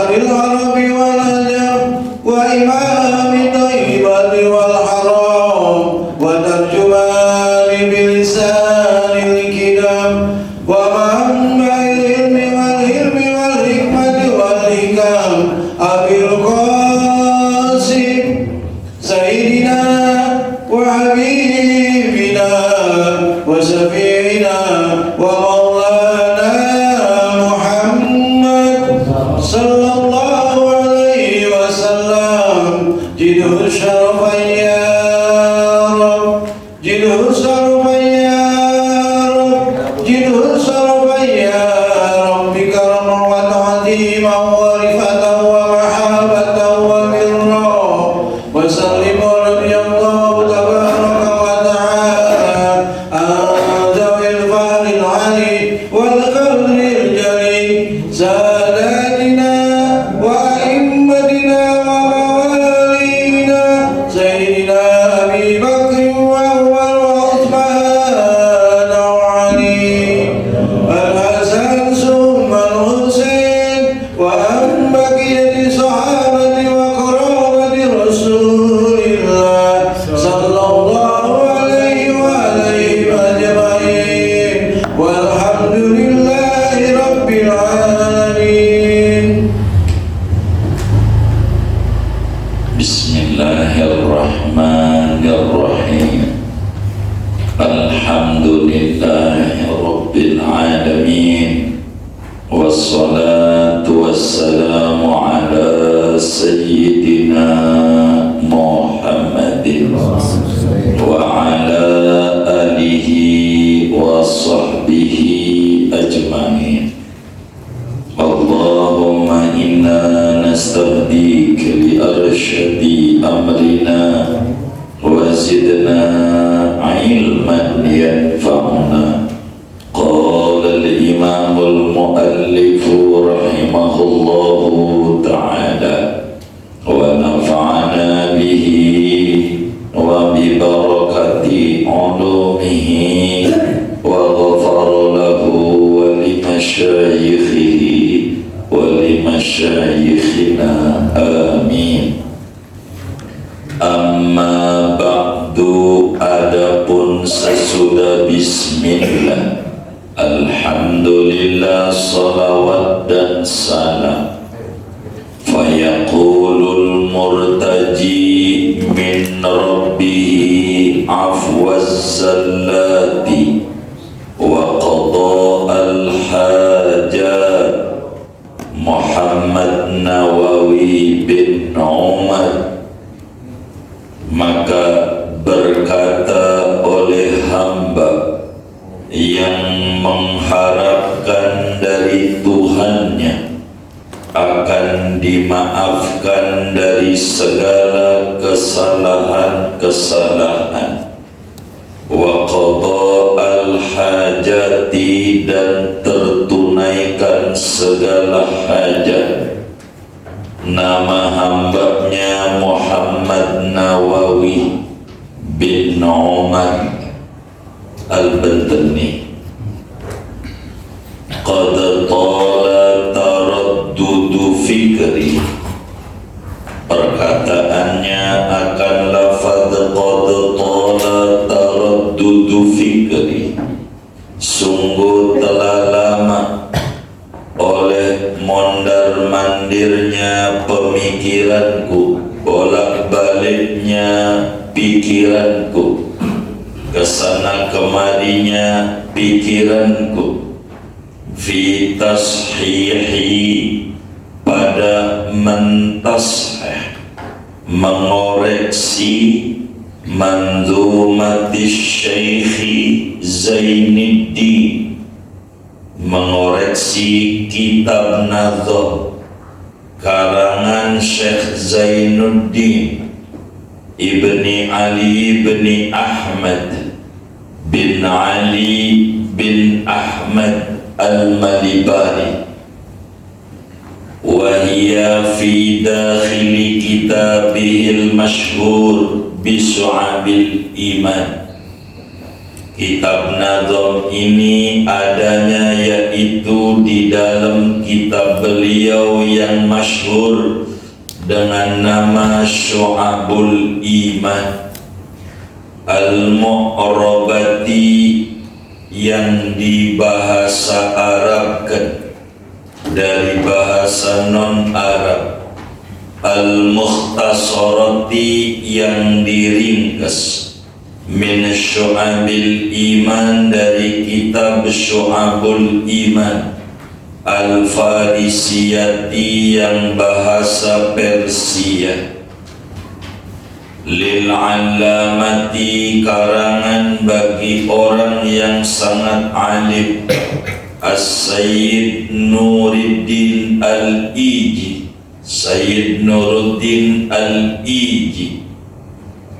العرب والعجم وإمام الطيبة والحرام وترجمان بلسان الكلام ومنبع العلم والحلم والحكمة والحكام أبي القاسم سيدنا وحبيبنا وشفيعنا ومولانا محمد صلى الله عليه وسلم جده الشرف يا رب جده الشرف يا رب جده الشرف يا رب كرما وتعظيما ورفة ومحبة وبرا وسلم رضي الله تبارك وتعالى عن ذوي الفضل العلي والقدر الجليل ساداتنا وأئمتنا وموالينا سيدنا أبي بكر وعمر وعثمان وعلي الحسن ثم الحسين وأن بقية صحابة وقرابة رسول الله صلى الله عليه وآله أجمعين والحمد لله رب العالمين. Bismillahirrahmanirrahim. Alhamdulillahi rabbil alamin. Wassalatu wassalamu ala sayyidina Muhammadin wa ala alihi wa sahbihi ajma'in. Allahumma inna nastahdik li arsyadi amrina wa zidna ilman yanfa'una. Qala al-imam al-muallif rahimahullahu ta'ala wa nafa'ana bihi wa bi barakati ulumihi wa ghafara lahu wa li masyayikhihi wa li masyayikhina amin. Amma ba'du, adapun sesudah bismillah, alhamdulillah, salawat dan salam. Fayaqulul murtaji min rabbihi afwaz zallati wa qada'al hajat Muhammad Nawawi bin Umar. Maka berkata oleh hamba yang mengharapkan dari Tuhannya akan dimaafkan dari segala kesalahan-kesalahan, wa qada'al hajati, dan tertunaikan segala hajat. Nama hambanya Muhammad Nawawi bin Umar Al-Bantani. Qad tala taraddudu fikri, perkataannya akan lafaz qad tala taraddudu fikri, sungguh telah lama oleh mondar-mandirnya pemikiranku, bolak-baliknya pikiranku, kesana kemarinya pikiranku, fi tashihi, pada mentashih, mengoreksi manzumatis Syekhi Zainuddin, mengoreksi kitab nazam karangan Syekh Zainuddin Ibni Ali ibni Ahmad bin Ali bin Ahmad al-Malibari, wa hiya fi dakhili kitabihil masyhur bisu'abil iman. Kitab Nazom ini adanya yaitu di dalam kitab beliau yang masyhur dengan nama Syu'abul Iman Al-Mu'rabati, yang dibahasa Arabkan dari bahasa non-Arab, Al-Mukhtasarati, yang diringkas, min Syu'abil Iman, dari kitab Syu'abul Iman, Al-Farisiyati, yang bahasa Persia, lil alamati, karangan bagi orang yang sangat alim, As-Sayyid Nuruddin Al-Iji, Sayyid Nuruddin Al-Iji,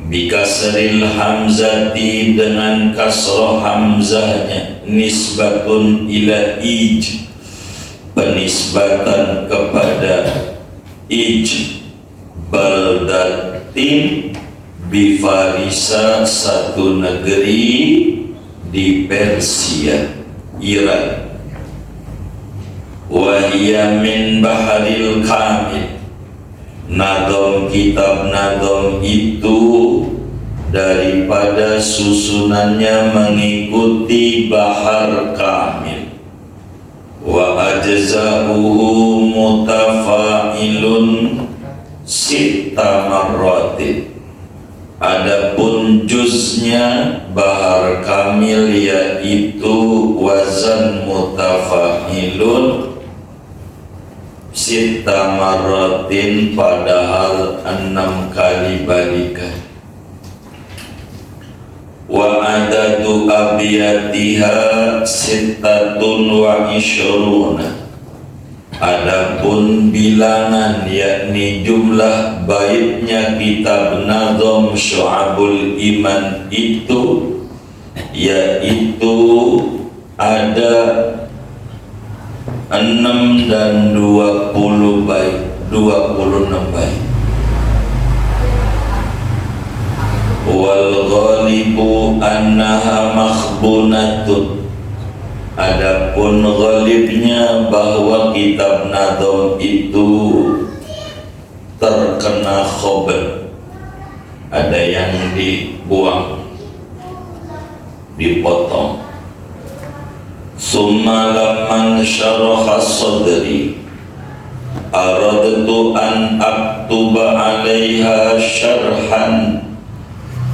bikasril hamzati, dengan kasroh hamzahnya, nisbatun ila ij, penisbatan kepada ij, baldatin bifarisa, satu negeri di Persia, Iran. Wahia min baharil kamil, Nazom, kitab Nazom itu daripada susunannya mengikuti bahar kamil. Wa ajza'uhu mutafa'ilun sitta marratin, adapun juznya bahar kamil yaitu wazan mutafa'ilun sitta marratin, padahal 6 kali balikan. Wa adadu abiyatiha sittatun wa ishruna, adapun bilangan yakni jumlah baitnya kitab Nazom Syu'abul Iman itu yaitu ada 6 dan 20 bait, 26 bait. Wal ghalibu annaha makhbunatun, adapun ghalibnya bahwa kitab Nazom itu terkena khobar, ada yang dibuang, dipotong. Summa lamman syaraha sadri aradtu an aktuba 'alaiha syarhan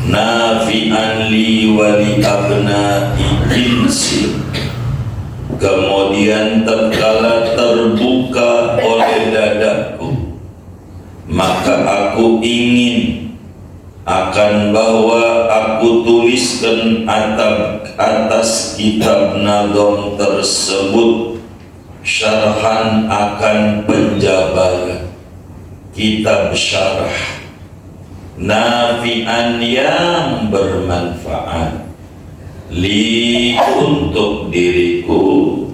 nafi'an li wa li abna'i jinsi. Kemudian tatkala terbuka oleh dadaku, maka aku ingin akan bahwa aku tuliskan atas kitab Nazom tersebut syarhan akan penjabaran, kitab syarah nafi'an yang bermanfaat, li untuk diriku,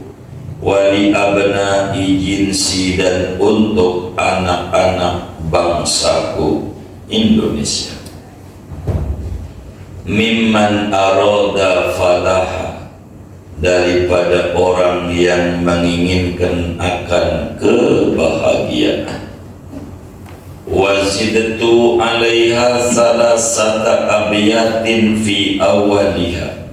wali abna'i jinsi dan untuk anak-anak bangsaku Indonesia. Mimman arada falaha, daripada orang yang menginginkan akan kebahagiaan. Wazidtu 'alaiha salasata abyatin fi awaliha,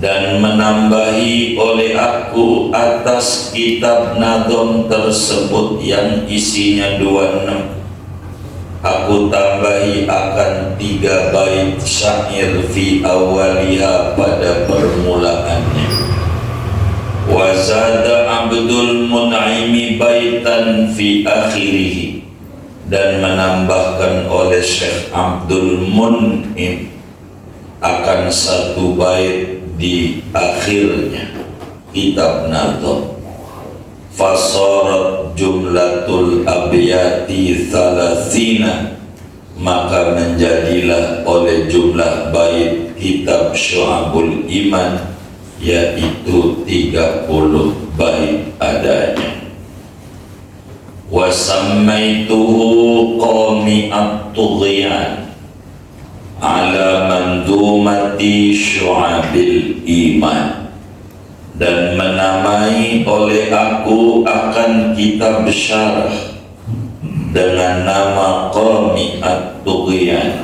dan menambahi oleh aku atas kitab Nazom tersebut yang isinya 26, aku tambahi akan 3 bait syair fi awaliha, pada permulaannya. Wazada Abdul Mun'imi baitan fi akhirih, dan menambahkan oleh Syekh Abdul Mun'im akan 1 bait di akhirnya kitab Nazom. Fasarat jumlatul abiyati thalathina, maka menjadilah oleh jumlah bait kitab Syu'abul Iman yaitu 30 bait adanya. Wasammaituhu qami at-tughyan ala man manzumati syu'abil iman, dan menamai oleh aku akan kitab syarah dengan nama Qami'at Tughyan,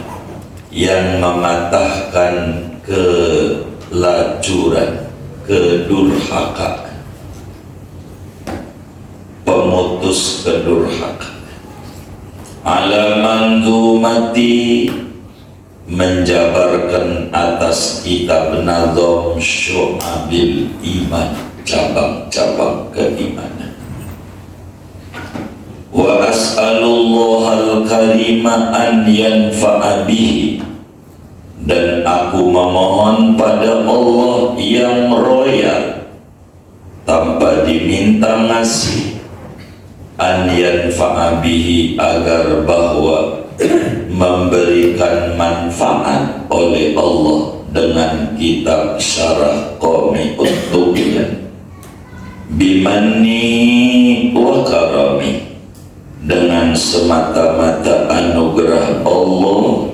yang mematahkan kelacuran, kedurhakaan, pemutus kedurhakaan. Ala manzumati, menjabarkan atas kitab nazam syu'abil iman, cabang-cabang keimanan. Wa as'alullahal karima an yanfa'a bihi, dan aku memohon pada Allah yang royal tanpa diminta ngasih, an yanfa'a bihi, agar bahwa memberikan manfaat oleh Allah dengan kitab syarah Qami'ut Tughyan, bimanni wa karami, dengan semata-mata anugerah Allah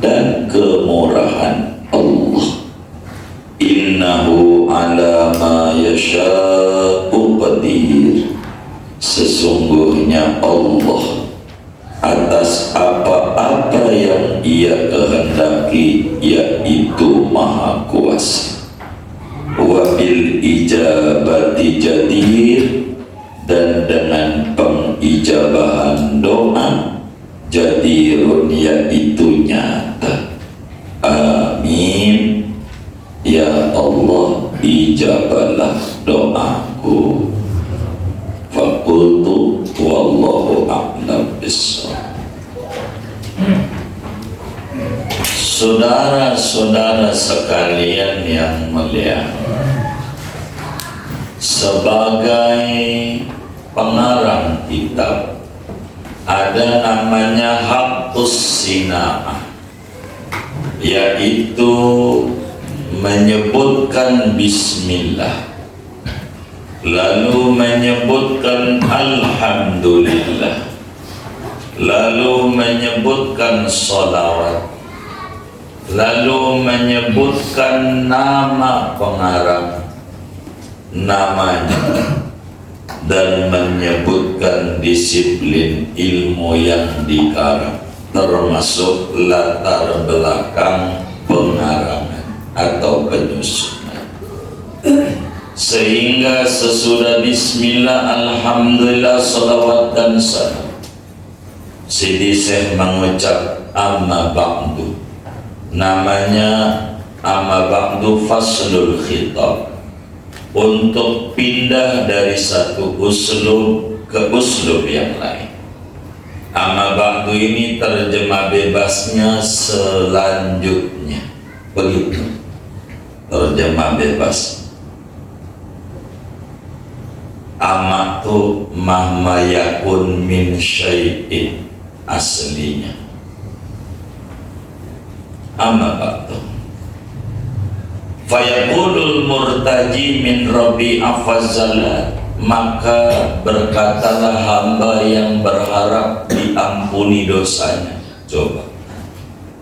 dan kemurahan Allah. Innahu ala ma yasha'u qadir, sesungguhnya Allah atas apa-apa yang Ia kehendaki yaitu Maha Kuasa. Wa bil ijabati jadir, dan dengan pengijabahan doa jadirun, yaitu nyata. Amin. Ya Allah, ijabalah doaku. Fakultu wallahu a'lam bissawab. Saudara-saudara sekalian yang mulia, sebagai pengarang kitab ada namanya Haqqus Sina'ah, yaitu menyebutkan bismillah, lalu menyebutkan alhamdulillah, lalu menyebutkan salawat, lalu menyebutkan nama pengarang, namanya, dan menyebutkan disiplin ilmu yang dikarang, termasuk latar belakang pengarangan atau penyusunan. Sehingga sesudah bismillah, alhamdulillah, salawat dan salam, Sidi Syekh mengucap amma ba'du, namanya amma ba'du faslul khitab, untuk pindah dari satu uslub ke uslub yang lain. Amma ba'du ini terjemah bebasnya selanjutnya, begitu terjemah bebas. Amma tu mahma yakun min syai'in, aslinya amma ba'du. Fayaqulul murtaji min rabbi afazzalah, maka berkatalah hamba yang berharap diampuni dosanya. Coba,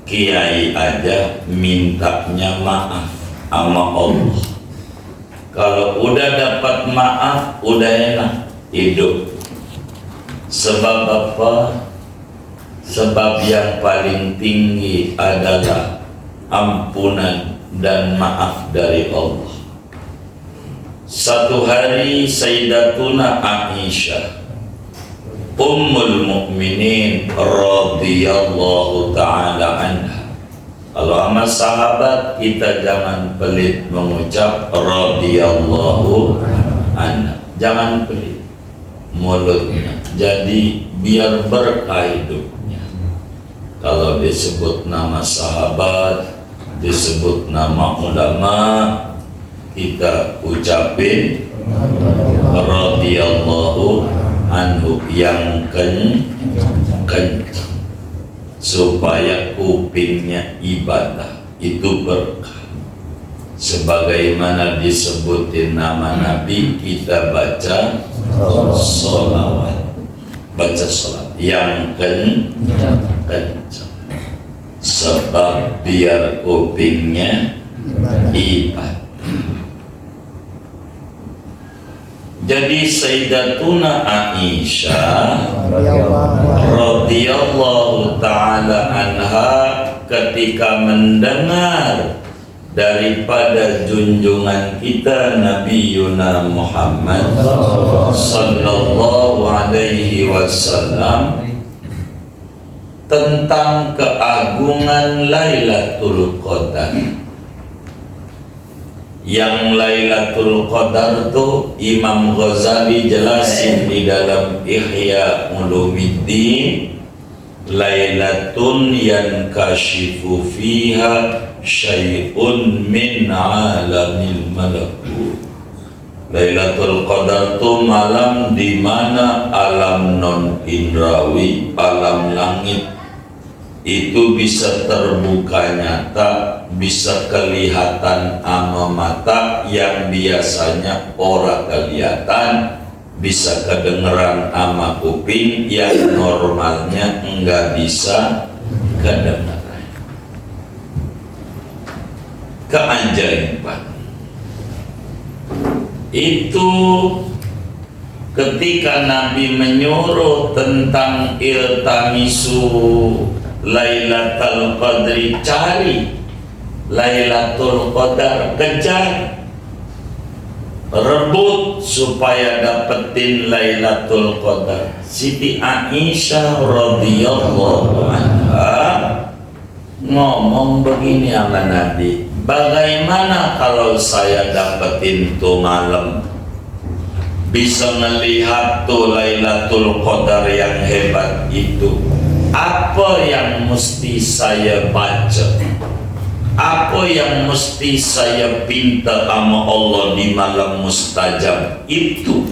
kiai aja mintanya maaf sama Allah. Kalau udah dapat maaf, udah enak hidup. Sebab apa? Sebab yang paling tinggi adalah ampunan dan maaf dari Allah. Satu hari Sayyidatuna Aisyah Ummul Mukminin radhiyallahu ta'ala anha, kalau sama sahabat kita jangan pelit mengucap radhiyallahu anha, jangan pelit mulutnya, jadi biar berkah hidupnya. Kalau disebut nama sahabat, disebut nama ulama, kita ucapin radhiyallahu anhu yang kencang, supaya kupingnya ibadah itu berkah. Sebagaimana disebutin nama Nabi, kita baca sholawat, baca sholat yang kencang. sebab biar kupingnya ibadah. Jadi Sayyidatuna Aisyah radhiyallahu ta'ala anha ketika mendengar daripada junjungan kita Nabi Yuna Muhammad sallallahu alaihi wasallam tentang keagungan Lailatul Qadar. Yang Lailatul Qadar tuh Imam Ghazali jelasin di dalam Ihya Ulumuddin, Lailatun yankashifu fiha syai'un min alamil malakut. Lailatul Qadar tuh malam di mana alam non indrawi, alam langit itu bisa terbuka nyata, bisa kelihatan ama mata yang biasanya ora kelihatan, bisa kedengeran ama kuping yang normalnya enggak bisa kedengeran. Keajaiban itu ketika Nabi menyuruh tentang iltamisu Lailatul Qadri, cari Lailatul Qadar, kejar, rebut supaya dapetin Lailatul Qadar. Siti Aisyah radhiyallahu anha ngomong begini sama Nabi, bagaimana kalau saya dapetin tuh malam, bisa melihat tuh Lailatul Qadar yang hebat itu? Apa yang mesti saya baca? Apa yang mesti saya pinta sama Allah di malam mustajab itu?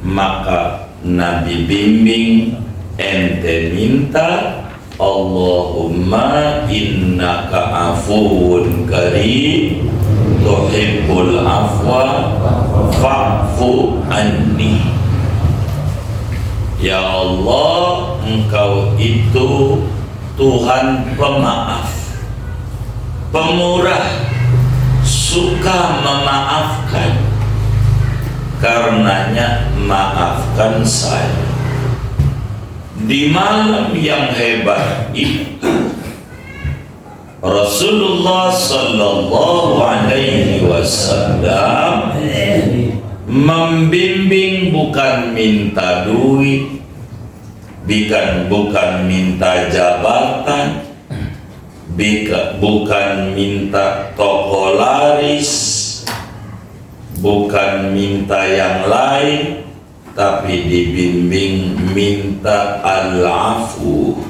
Maka Nabi bimbing, ente minta, Allahumma innaka afuwun karim tuhibbul afwa fa'fu anni. Ya Allah, Engkau itu Tuhan pemaaf, pemurah, suka memaafkan. Karenanya maafkan saya. Di malam yang hebat itu Rasulullah sallallahu alaihi wasallam membimbing, bukan minta duit, bukan minta jabatan, bukan minta toko laris, bukan minta yang lain, tapi dibimbing minta al-afu,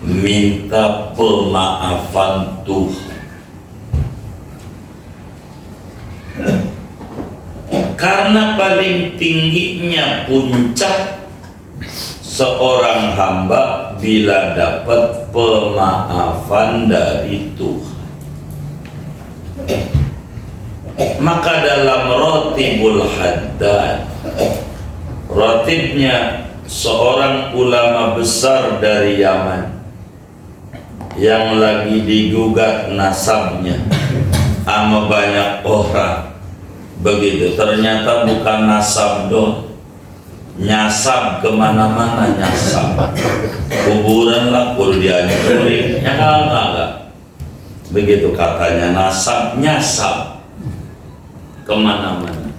minta pemaafan Tuhan. Karena paling tingginya puncak seorang hamba bila dapat pemaafan dari Tuhan. Maka dalam Ratibul Haddad, ratibnya seorang ulama besar dari Yaman yang lagi digugat nasabnya sama banyak orang. Begitu, ternyata bukan nasab doang, nyasab kemana-mana, nyasab kuburan lah, dihancurin, ya enggak. Begitu katanya, nasab, nyasab kemana-mana.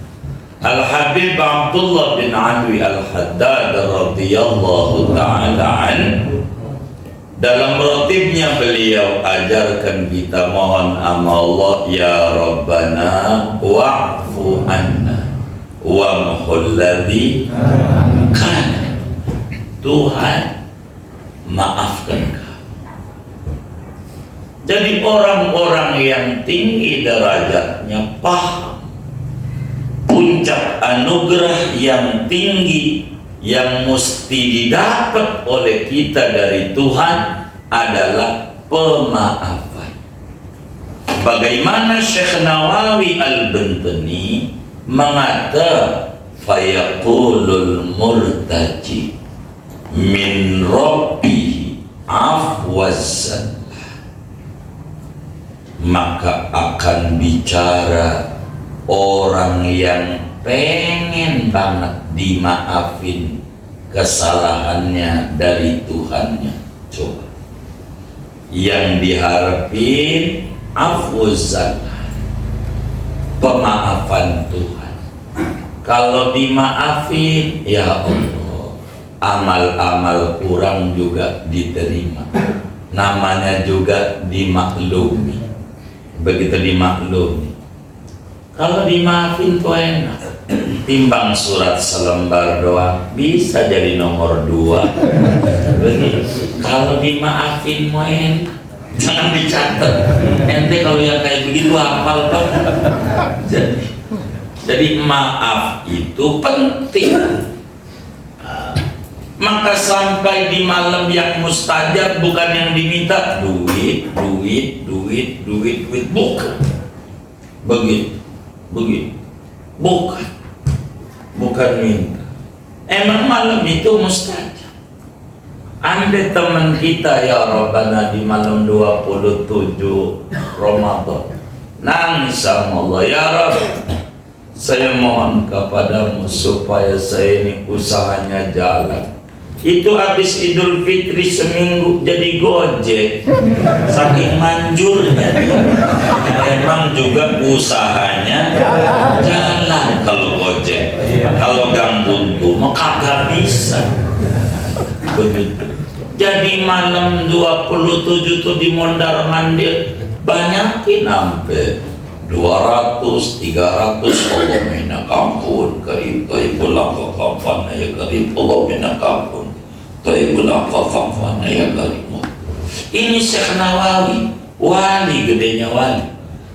Al-Habib Abdullah bin Alwi Al-Haddad radhiyallahu ta'ala anhu, dalam ratibnya beliau ajarkan kita mohon sama Allah, ya Rabbana wa'fu anna wamhul ladzi kana. Tuhan, maafkan kami. Jadi orang-orang yang tinggi derajatnya paham puncak anugerah yang tinggi yang mesti didapat oleh kita dari Tuhan adalah pemaafan. Bagaimana Syekh Nawawi Al-Bantani mengatakan, fayaqulul murtaji min rabbihi afwazan, maka akan bicara orang yang pengen banget dimaafin kesalahannya dari Tuhannya. Coba yang diharapin afwuzan, pemaafan Tuhan. Kalau dimaafin, ya Allah, amal-amal kurang juga diterima, namanya juga dimaklumi. Begitu dimaklumi, kalau dimaafin tuh enak. Timbang surat selembar doang bisa jadi nomor 2. Begitu. Kalau dimaafin mau enak, jangan dicatat. Ente kalau yang kayak begitu hafal banget. Jadi maaf itu penting. Maka sampai di malam yang mustajab bukan yang diminta duit, bukan. Begitu. Bukan minta. Emang malam itu mustajab. Andai teman kita ya Rabbana di malam 27 Ramadan nangis sama Allah, ya Rabb, saya mohon kepadamu supaya saya ini usahanya jalan. Itu habis Idul Fitri seminggu jadi Gojek, saking manjurnya. Memang juga usahanya jalan kalau Gojek. Kalau Gang Buntu mah kagak bisa. Begitu. Jadi malam 27 tuh di mondar mandir banyakin sampai 200, 300. Allah mina kampun karib pulang ke kapan ya karib. Allah mina kampun pulang ke kapan ya karib. Ini Syekh Nawawi, wali gedenya wali,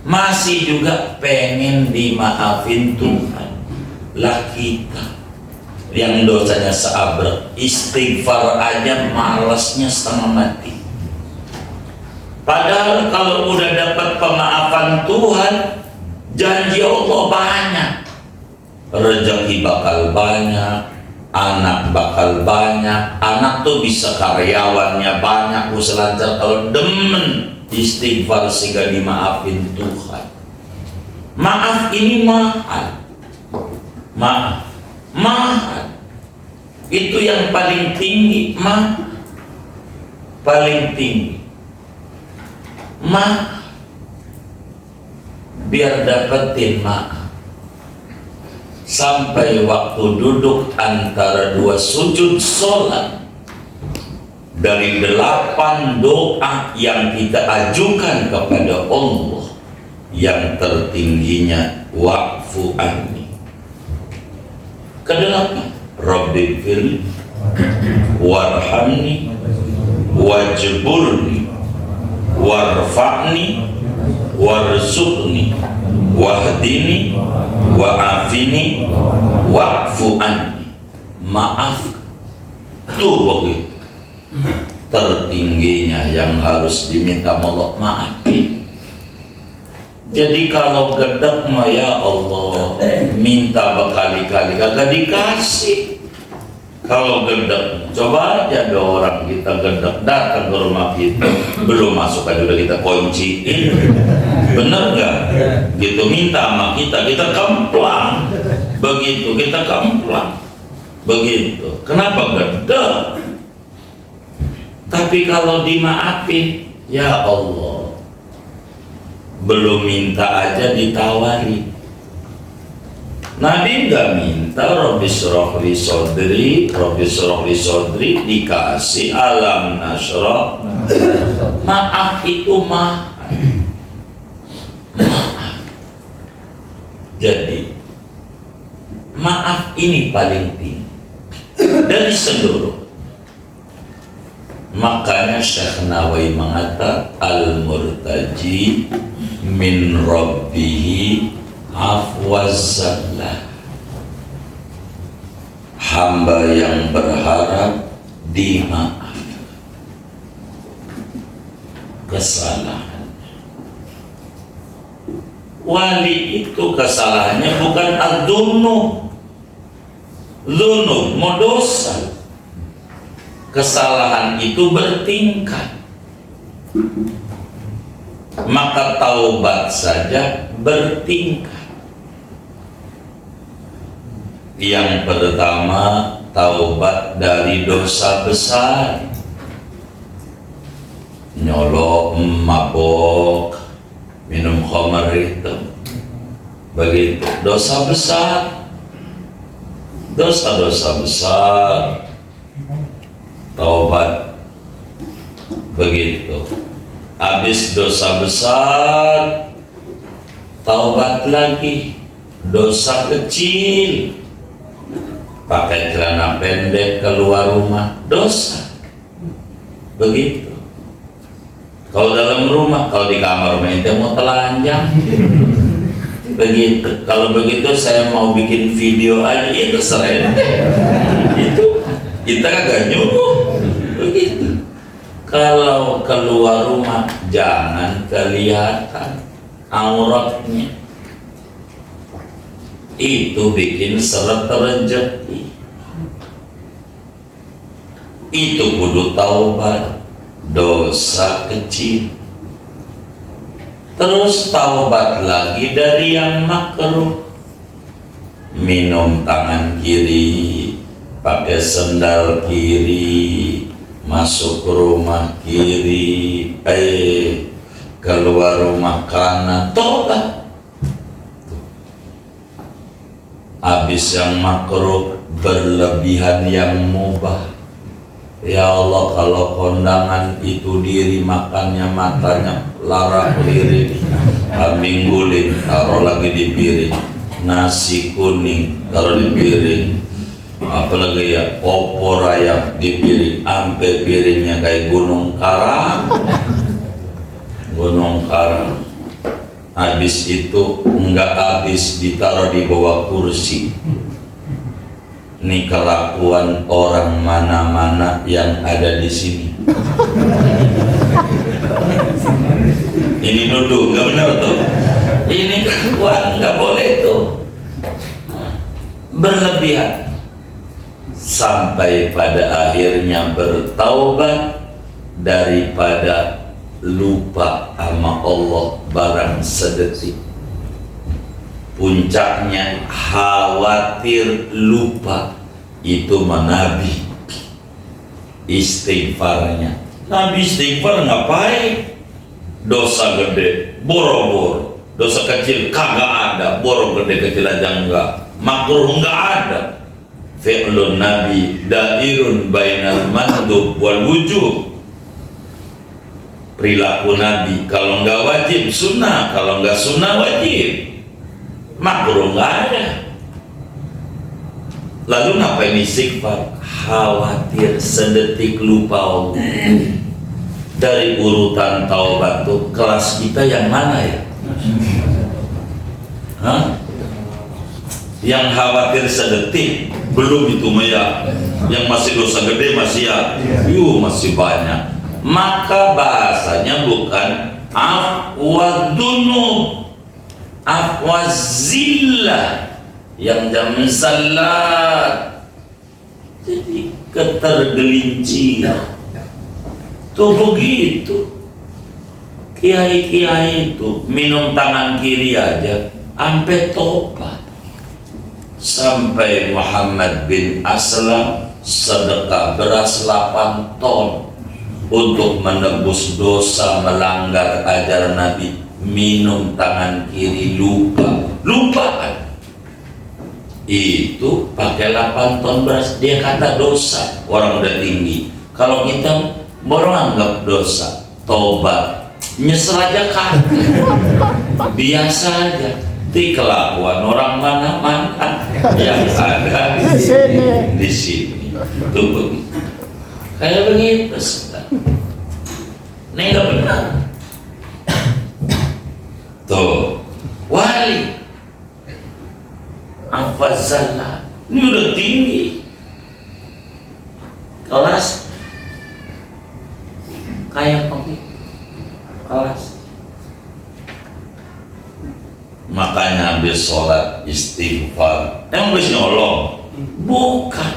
masih juga pengen dimaafin Tuhan. Lah kita yang dosanya seabrek, istighfar aja malesnya setengah mati. Padahal kalau udah dapat pemaafan Tuhan, janji Allah banyak, rezeki bakal banyak, anak bakal banyak. Anak tuh bisa karyawannya banyak, usaha lancar kalau demen istighfar sehingga dimaafin Tuhan. Maaf ini mahal, mahal. Itu yang paling tinggi, paling tinggi. Biar dapetin maaf, sampai waktu duduk antara 2 sujud sholat, dari 8 doa yang kita ajukan kepada Allah, yang tertingginya wa'fu anni. Kedelapan, Rabbi firli warhamni wajburni warfa'ni warzuqni wahdini wa'afini wa'fu anni. Maaf tuh begitu tertingginya yang harus diminta Allah, maafin. Jadi kalau gedek mah ya Allah minta berkali-kali kagak dikasih. Kalau gedek, coba aja ada orang kita gedek datang ke rumah kita, belum masuk aja udah kita kunciin, bener nggak? Gitu minta sama kita kemplang, begitu kita kemplang, begitu. Kenapa gedek? Tapi kalau dimaafin, ya Allah, belum minta aja ditawari. Nabi nggak minta Rabbi syrah li sodri, dikasih alam nasrah. Maaf itu maaf. Jadi maaf ini paling tinggi dari seluruh. Makanya Syekh Nawawi mengatakan al-murtaji min rabbihi afwazallah, hamba yang berharap dimaaf kesalahan. Wali itu kesalahannya bukan al-dhunub, mau dosa. Kesalahan itu bertingkat. maka taubat saja bertingkat. Yang pertama, taubat dari dosa besar, nyolok, mabok, minum khamar itu, begitu dosa besar, dosa-dosa besar, taubat begitu. Habis dosa besar, taubat lagi, dosa kecil, pakai celana pendek keluar rumah, dosa begitu. Kalau dalam rumah, kalau di kamar ente mau telanjang begitu. Kalau begitu saya mau bikin video aja, itu seren itu kita kagak nyuruh begitu. Kalau keluar rumah jangan kelihatan auratnya, itu bikin seret rezeki. Itu kudu taubat dosa kecil. Terus taubat lagi dari yang makruh, minum tangan kiri, pakai sendal kiri, masuk rumah kiri, keluar rumah kanan, taubat. Habis yang makruh, berlebihan yang mubah. Ya Allah, kalau kondangan itu diri makannya matanya lara lirik, kambing guling taruh lagi di piring, nasi kuning taruh di piring, apalagi ya opor ayam di piring, ampe piringnya kayak gunung karang. Habis itu enggak habis ditaruh di bawah kursi. Ini kelakuan orang mana-mana yang ada di sini. Ini nuduh, nggak benar tuh. Ini kelakuan nggak boleh tuh. Berlebihan sampai pada akhirnya bertaubat daripada lupa sama Allah barang sedetik. Puncaknya khawatir lupa, itu Nabi istighfarnya. Nabi istighfar ngapain? Dosa gede boro-boro, dosa kecil kagak ada, boro gede kecil aja enggak, makruh enggak ada. Fi'lun Nabi dairun bainal mandub wal wujub. Perilaku Nabi kalau enggak wajib sunnah, kalau enggak sunnah wajib. Makruh nggak ada. Lalu ngapain istighfar? Khawatir sedetik lupa Allah. Dari urutan taubat tuh kelas kita yang mana ya? Hah? Yang khawatir sedetik belum itu ya. Yang masih dosa gede masih ya. Masih banyak. Maka bahasanya bukan afwadunub, afwazillah yang jam salat. Jadi ketergelinciran tuh begitu. Kiai-kiai itu minum tangan kiri aja sampai tobat. Sampai Muhammad bin Aslam sedekah beras 8 ton untuk menebus dosa melanggar ajaran Nabi. Minum tangan kiri, lupa itu pakai 8 ton beras. Dia kata dosa, orang udah tinggi. Kalau kita baru anggap dosa, tobat, nyesel aja kan, biasa aja. Di kelakuan orang mana-mana yang ada di sini tuh begitu, kayak begitu. Ini nggak benar. Tuh, wali afazallah ini udah tinggi kelas, kayak kelas. Makanya habis sholat istighfar, emang habis nyolong? Bukan,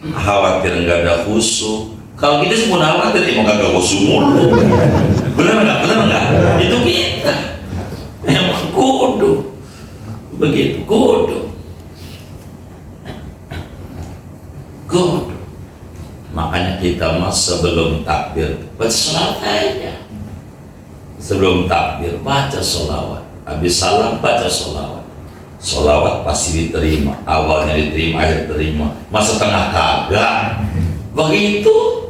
khawatir nggak ada khusyuk. Kalau kita semua khawatir emang nggak ada khusyuk mulu. Benar nggak? Itu kita yang kudu begitu, kudu. Makanya kita mas sebelum takbir bersolat aja. Sebelum takbir baca sholawat, habis salam baca sholawat. Sholawat pasti diterima, awalnya diterima, akhir terima, masa tengah kagak. Begitu.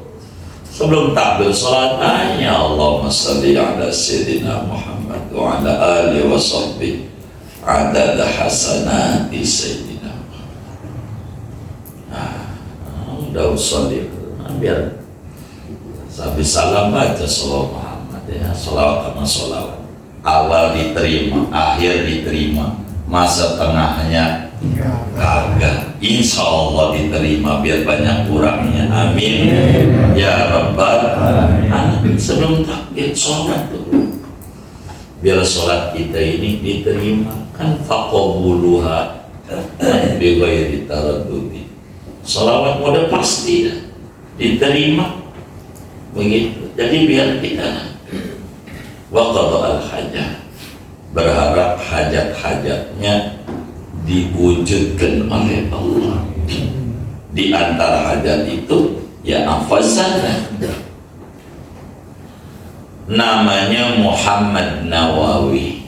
Sebelum takbir sholat aja, Allahumma salli ala sayyidina Muhammad wa ala alihi wa sahbihi adada hasanati sayyidina Muhammad. Udah usolli, biar habis salam baca sholawat Muhammad ya, sholawat sama sholawat. Awal diterima, akhir diterima, masa tengahnya kagak. Insya Allah diterima, biar banyak kurangnya. Amin ya Rabbal Alamin. Sebelum takbir sholat tuh, biar sholat kita ini diterima. Kan faqabuluha bi ghairi taraddudi. Sholawat udah pasti dah diterima. Begitu. Jadi biar kita waqada al-hajat, berharap hajat-hajatnya diwujudkan oleh Allah. Di antara hajat itu ya afazana, namanya Muhammad Nawawi,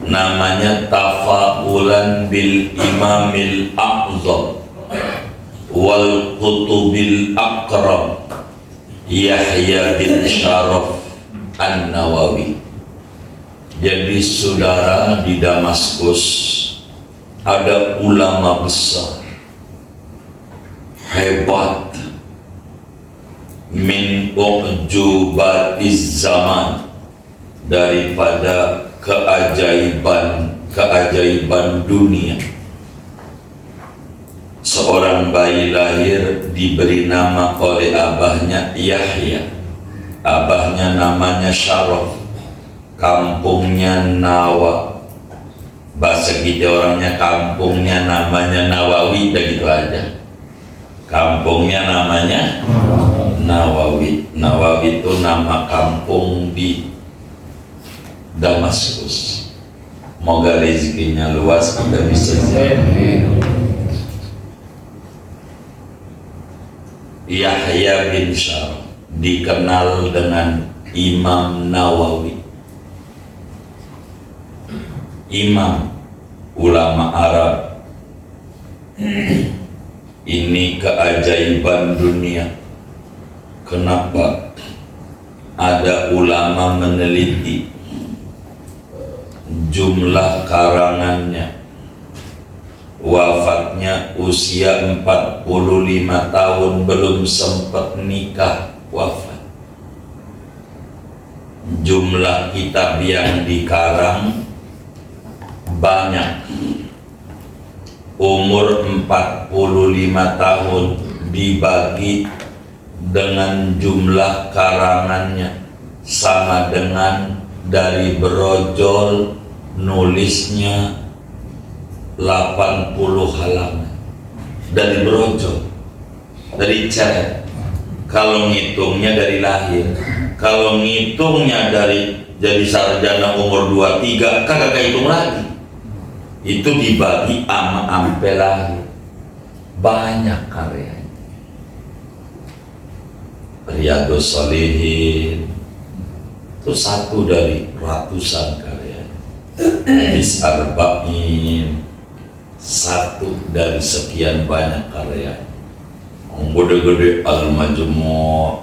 namanya tafa'ulan bil imamil a'zam wal kutubil akram Yahya bin Syaraf An-Nawawi. Jadi saudara, di Damaskus ada ulama besar hebat, min u'jubatiz zaman, daripada keajaiban dunia. Seorang bayi lahir diberi nama oleh abahnya Yahya, abahnya namanya Syaraf, kampungnya Nawa. Bahasa kita orangnya kampungnya namanya Nawawi, dan gitu aja. Kampungnya namanya Nawawi. Nawawi itu nama kampung di Damaskus. Moga rezekinya luas, kita bisa jadi. Yahya bin Syaraf dikenal dengan Imam Nawawi, imam ulama Arab. Ini keajaiban dunia. Kenapa? Ada ulama meneliti jumlah karangannya. Wafatnya usia 45 tahun, belum sempat nikah wafat. Jumlah kitab yang dikarang banyak. Umur 45 tahun dibagi dengan jumlah karangannya sama dengan dari brojol nulisnya 80 halaman. Dari brojol, dari ceret. Kalau ngitungnya dari lahir, kalau ngitungnya dari jadi sarjana umur 23, kagak kehitung lagi. Itu dibagi ama ampe lahir. Banyak karyanya. Riyadhus Shalihin itu satu dari ratusan karyanya. Hadis Arba'in satu dari sekian banyak karyanya. Gede-gede Al-Majmu',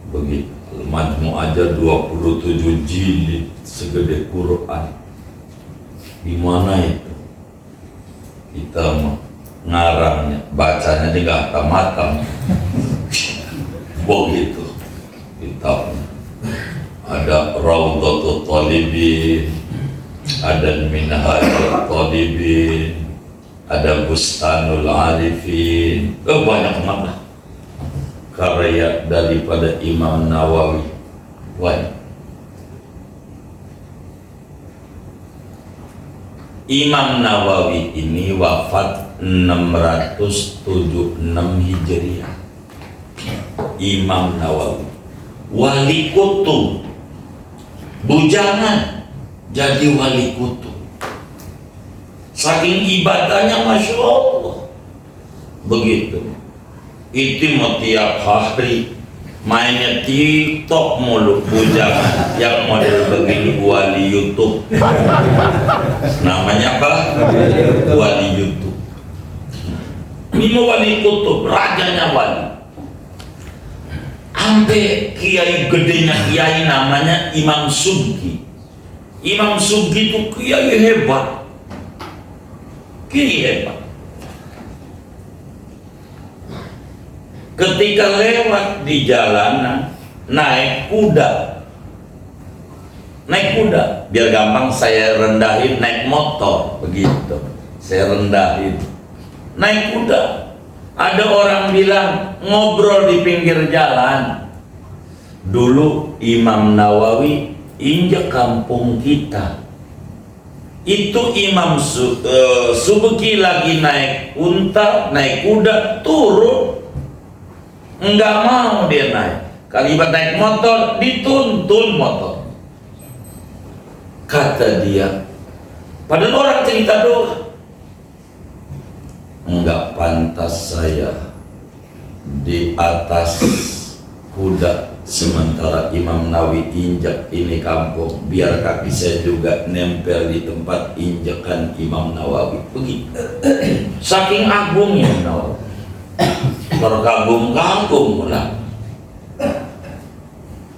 begitu. Al-Majmu' aja 27 jilid, segede Quran. Di mana itu? Kita ngarangnya, bacanya di nggak tamat. Begitu kitabnya. Ada Rawdatul Talibin, ada Minhajul Talibin, ada Bustanul Arifin. Banyak banget karya daripada Imam Nawawi. Banyak. Imam Nawawi ini wafat 676 Hijriah. Imam Nawawi wali kutub, bujangan jadi wali kutub. Saking ibadahnya, Masya Allah. Begitu. Itu mau tiap hari mainnya TikTok mulu, bujangan yang model begini, wali YouTube. Namanya apa? Wali YouTube. Ini wali kutub, rajanya wali. Sampai kiai gedenya kiai namanya Imam Subki. Imam Subki itu kiai hebat. Kiai hebat. Ketika lewat di jalanan, naik kuda. Biar gampang saya rendahin, naik motor. Begitu. Saya rendahin. Naik kuda. Ada orang bilang ngobrol di pinggir jalan. Dulu Imam Nawawi injak kampung kita. Itu Imam Subki lagi naik unta, naik kuda, turun. Enggak mau dia naik. Kalimat naik motor, dituntun motor. Kata dia, padahal orang cerita doang, enggak pantas saya di atas kuda sementara Imam Nawawi injak ini kampung, biar kaki saya juga nempel di tempat injakan Imam Nawawi. Begitu. Saking agungnya Nawawi, terkagum-kagum lah.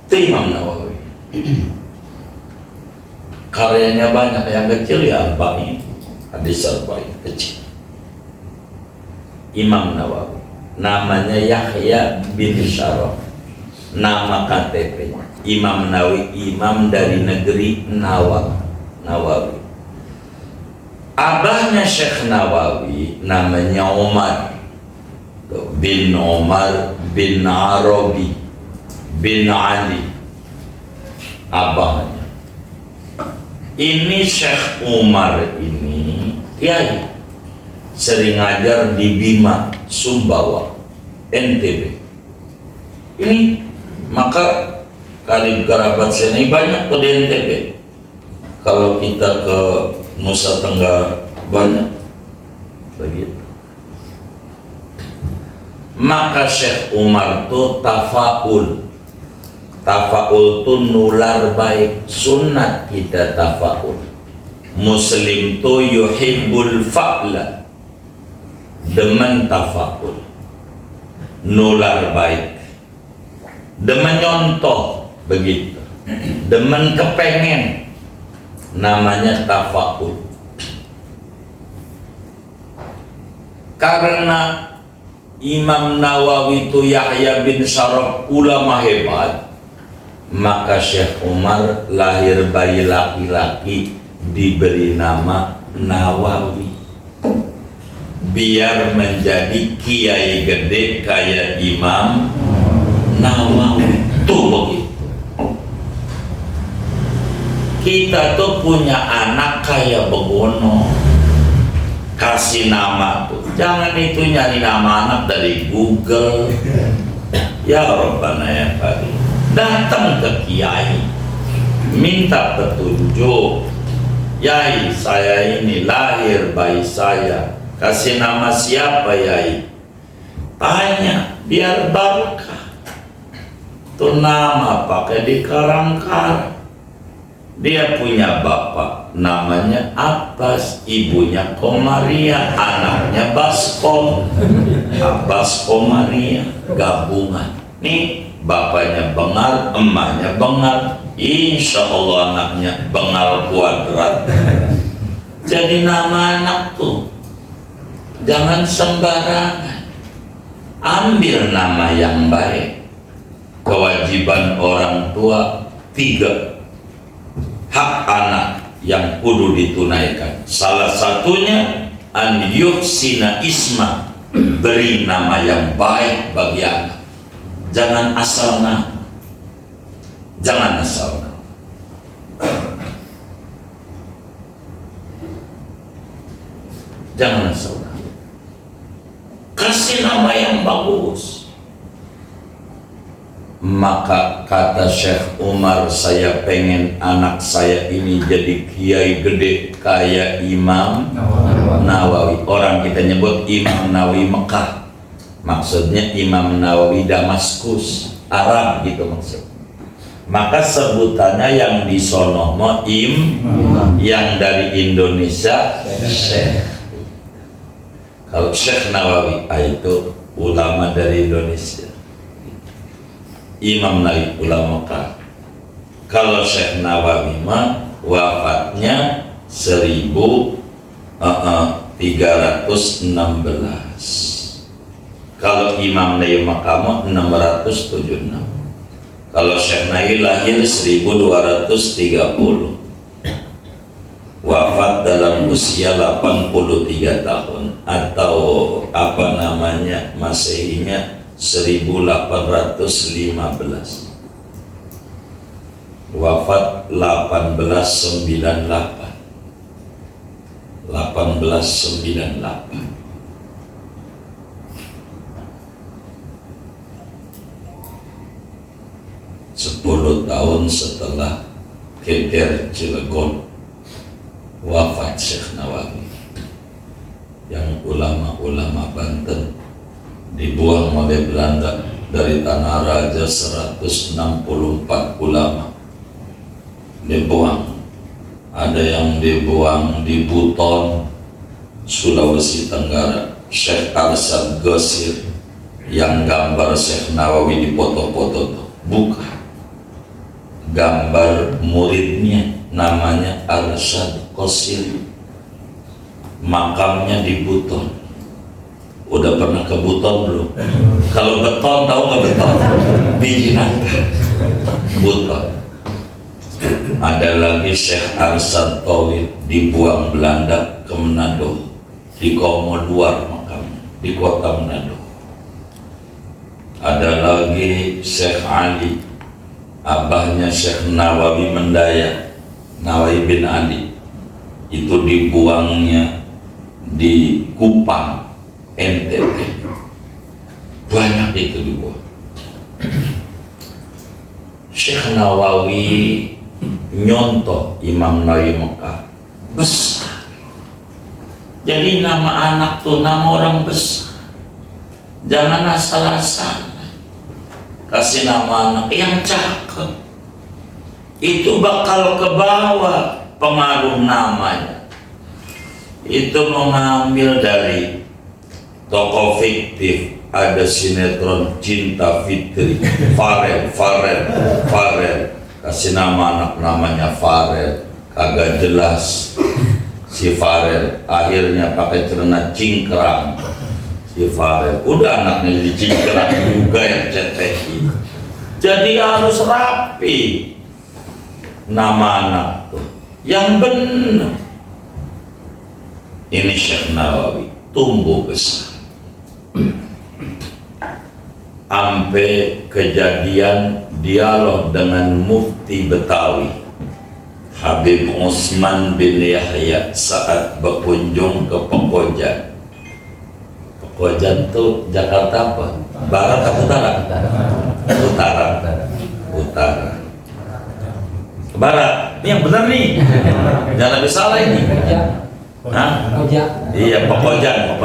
Itu Imam Nawawi. Karyanya banyak, yang kecil ya Arba'in, hadis Arba'in kecil. Imam Nawawi, namanya Yahya bin Syaraf, nama KTP Imam Nawawi, imam dari negeri Nawawi. Abahnya Syekh Nawawi namanya Umar bin Arabi bin Ali. Abahnya ini Syekh Umar ini kiai, sering ngajar di Bima, Sumbawa, NTB. Ini maka kali kerabat saya ini banyak ke NTB. Kalau kita ke Nusa Tenggara banyak begitu. Maka Syekh Umar itu tafaul itu nular baik, sunat kita tafaul. Muslim tu yuhibbul fa'la, demen tafaul, nular baik, demen nyontoh, begitu, demen kepengen, namanya tafaul. Karena Imam Nawawi itu Yahya bin Syaraf ulama hebat, maka Syekh Umar lahir bayi laki-laki diberi nama Nawawi, biar menjadi kiai gede kayak Imam Nawawi. Tuh begitu. Kita tuh punya anak kayak begono, kasih nama tuh, jangan itu nyari nama anak dari Google. Ya Rabbana ya Karim, datang ke kiai, minta petunjuk. Yai, saya ini lahir bayi saya, kasih nama siapa Yai? Tanya, biar barokah. Itu nama pakai di karang-karang. Dia punya bapak namanya Abbas, ibunya Komaria, anaknya Baskom. Abbas Komaria gabungan. Nih bapaknya bengal, emaknya bengal, insya Allah anaknya bengal kuadrat. Jadi nama anak tuh jangan sembarangan, ambil nama yang baik. Kewajiban orang tua 3 hak anak yang kudu ditunaikan. Salah satunya an yuhsina isma, beri nama yang baik bagi anak. Jangan asal nama, jangan asal nama. Jangan asal nama. Kasih nama yang bagus. Maka kata Syekh Umar, saya pengen anak saya ini jadi kiai gede kayak Imam Nawawi. Orang kita nyebut Imam Nawawi Mekah, maksudnya Imam Nawawi Damaskus, Arab gitu maksudnya. Maka sebutannya yang di sono yang dari Indonesia Syekh. Kalau Syekh Nawawi itu ulama dari Indonesia, Imam Nawawi ulama Mekah. Kalau Syekh Nawawi mah wafatnya 1316. Kalau Imam Nawawi Mekah mah 676. Kalau Syekh Nawawi lahir 1230. Wafat dalam usia 83 tahun atau apa namanya Masehinya 1815. Wafat 1898. 10 tahun setelah Geger Cilegon wafat Syekh Nawawi, yang ulama-ulama Banten dibuang oleh Belanda dari Tanah Raja. 164 ulama dibuang. Ada yang dibuang di Buton, Sulawesi Tenggara. Syekh Arsyad Gosir yang gambar Syekh Nawawi di foto-foto tuh, bukan gambar muridnya, namanya Arsyad Gosir. Makamnya di Buton. Udah pernah ke Buton belum? Kalau beton, tahu nggak beton? Biji nangka. Buton. Ada lagi Syekh Arsyad Tauhid dibuang Belanda ke Manado, di Komo luar makamnya, di kota Manado. Ada lagi Syekh Ali, abahnya Syekh Nawawi Mendaya, Nawawi bin Ali, itu dibuangnya di Kupang, NTT. Banyak itu dibuang. Syekh Nawawi nyontoh Imam Nawawi Mekah besar. Jadi nama anak tuh nama orang besar. Jangan asal-asalan kasih nama anak yang cakep. Itu bakal ke bawah pengaruh namanya. Itu mengambil dari tokoh fiktif. Ada sinetron Cinta Fitri, Farel. Kasih nama anak namanya Farel, kagak jelas si Farel. Akhirnya pakai celana cingkrang si Farel. Udah anaknya jadi cingkrang juga yang CTI. Jadi harus rapi nama anak tuh yang benar. Ini Syekh Nawawi tumbuh besar. Sampai kejadian dialog dengan Mufti Betawi Habib Usman bin Yahya saat berkunjung ke Pekojan. Pekojan tuh Jakarta apa? Barat atau utara? Utara. Barat. Ini yang benar nih. Jangan lebih salah ini. Hah? Iya, Pekojan.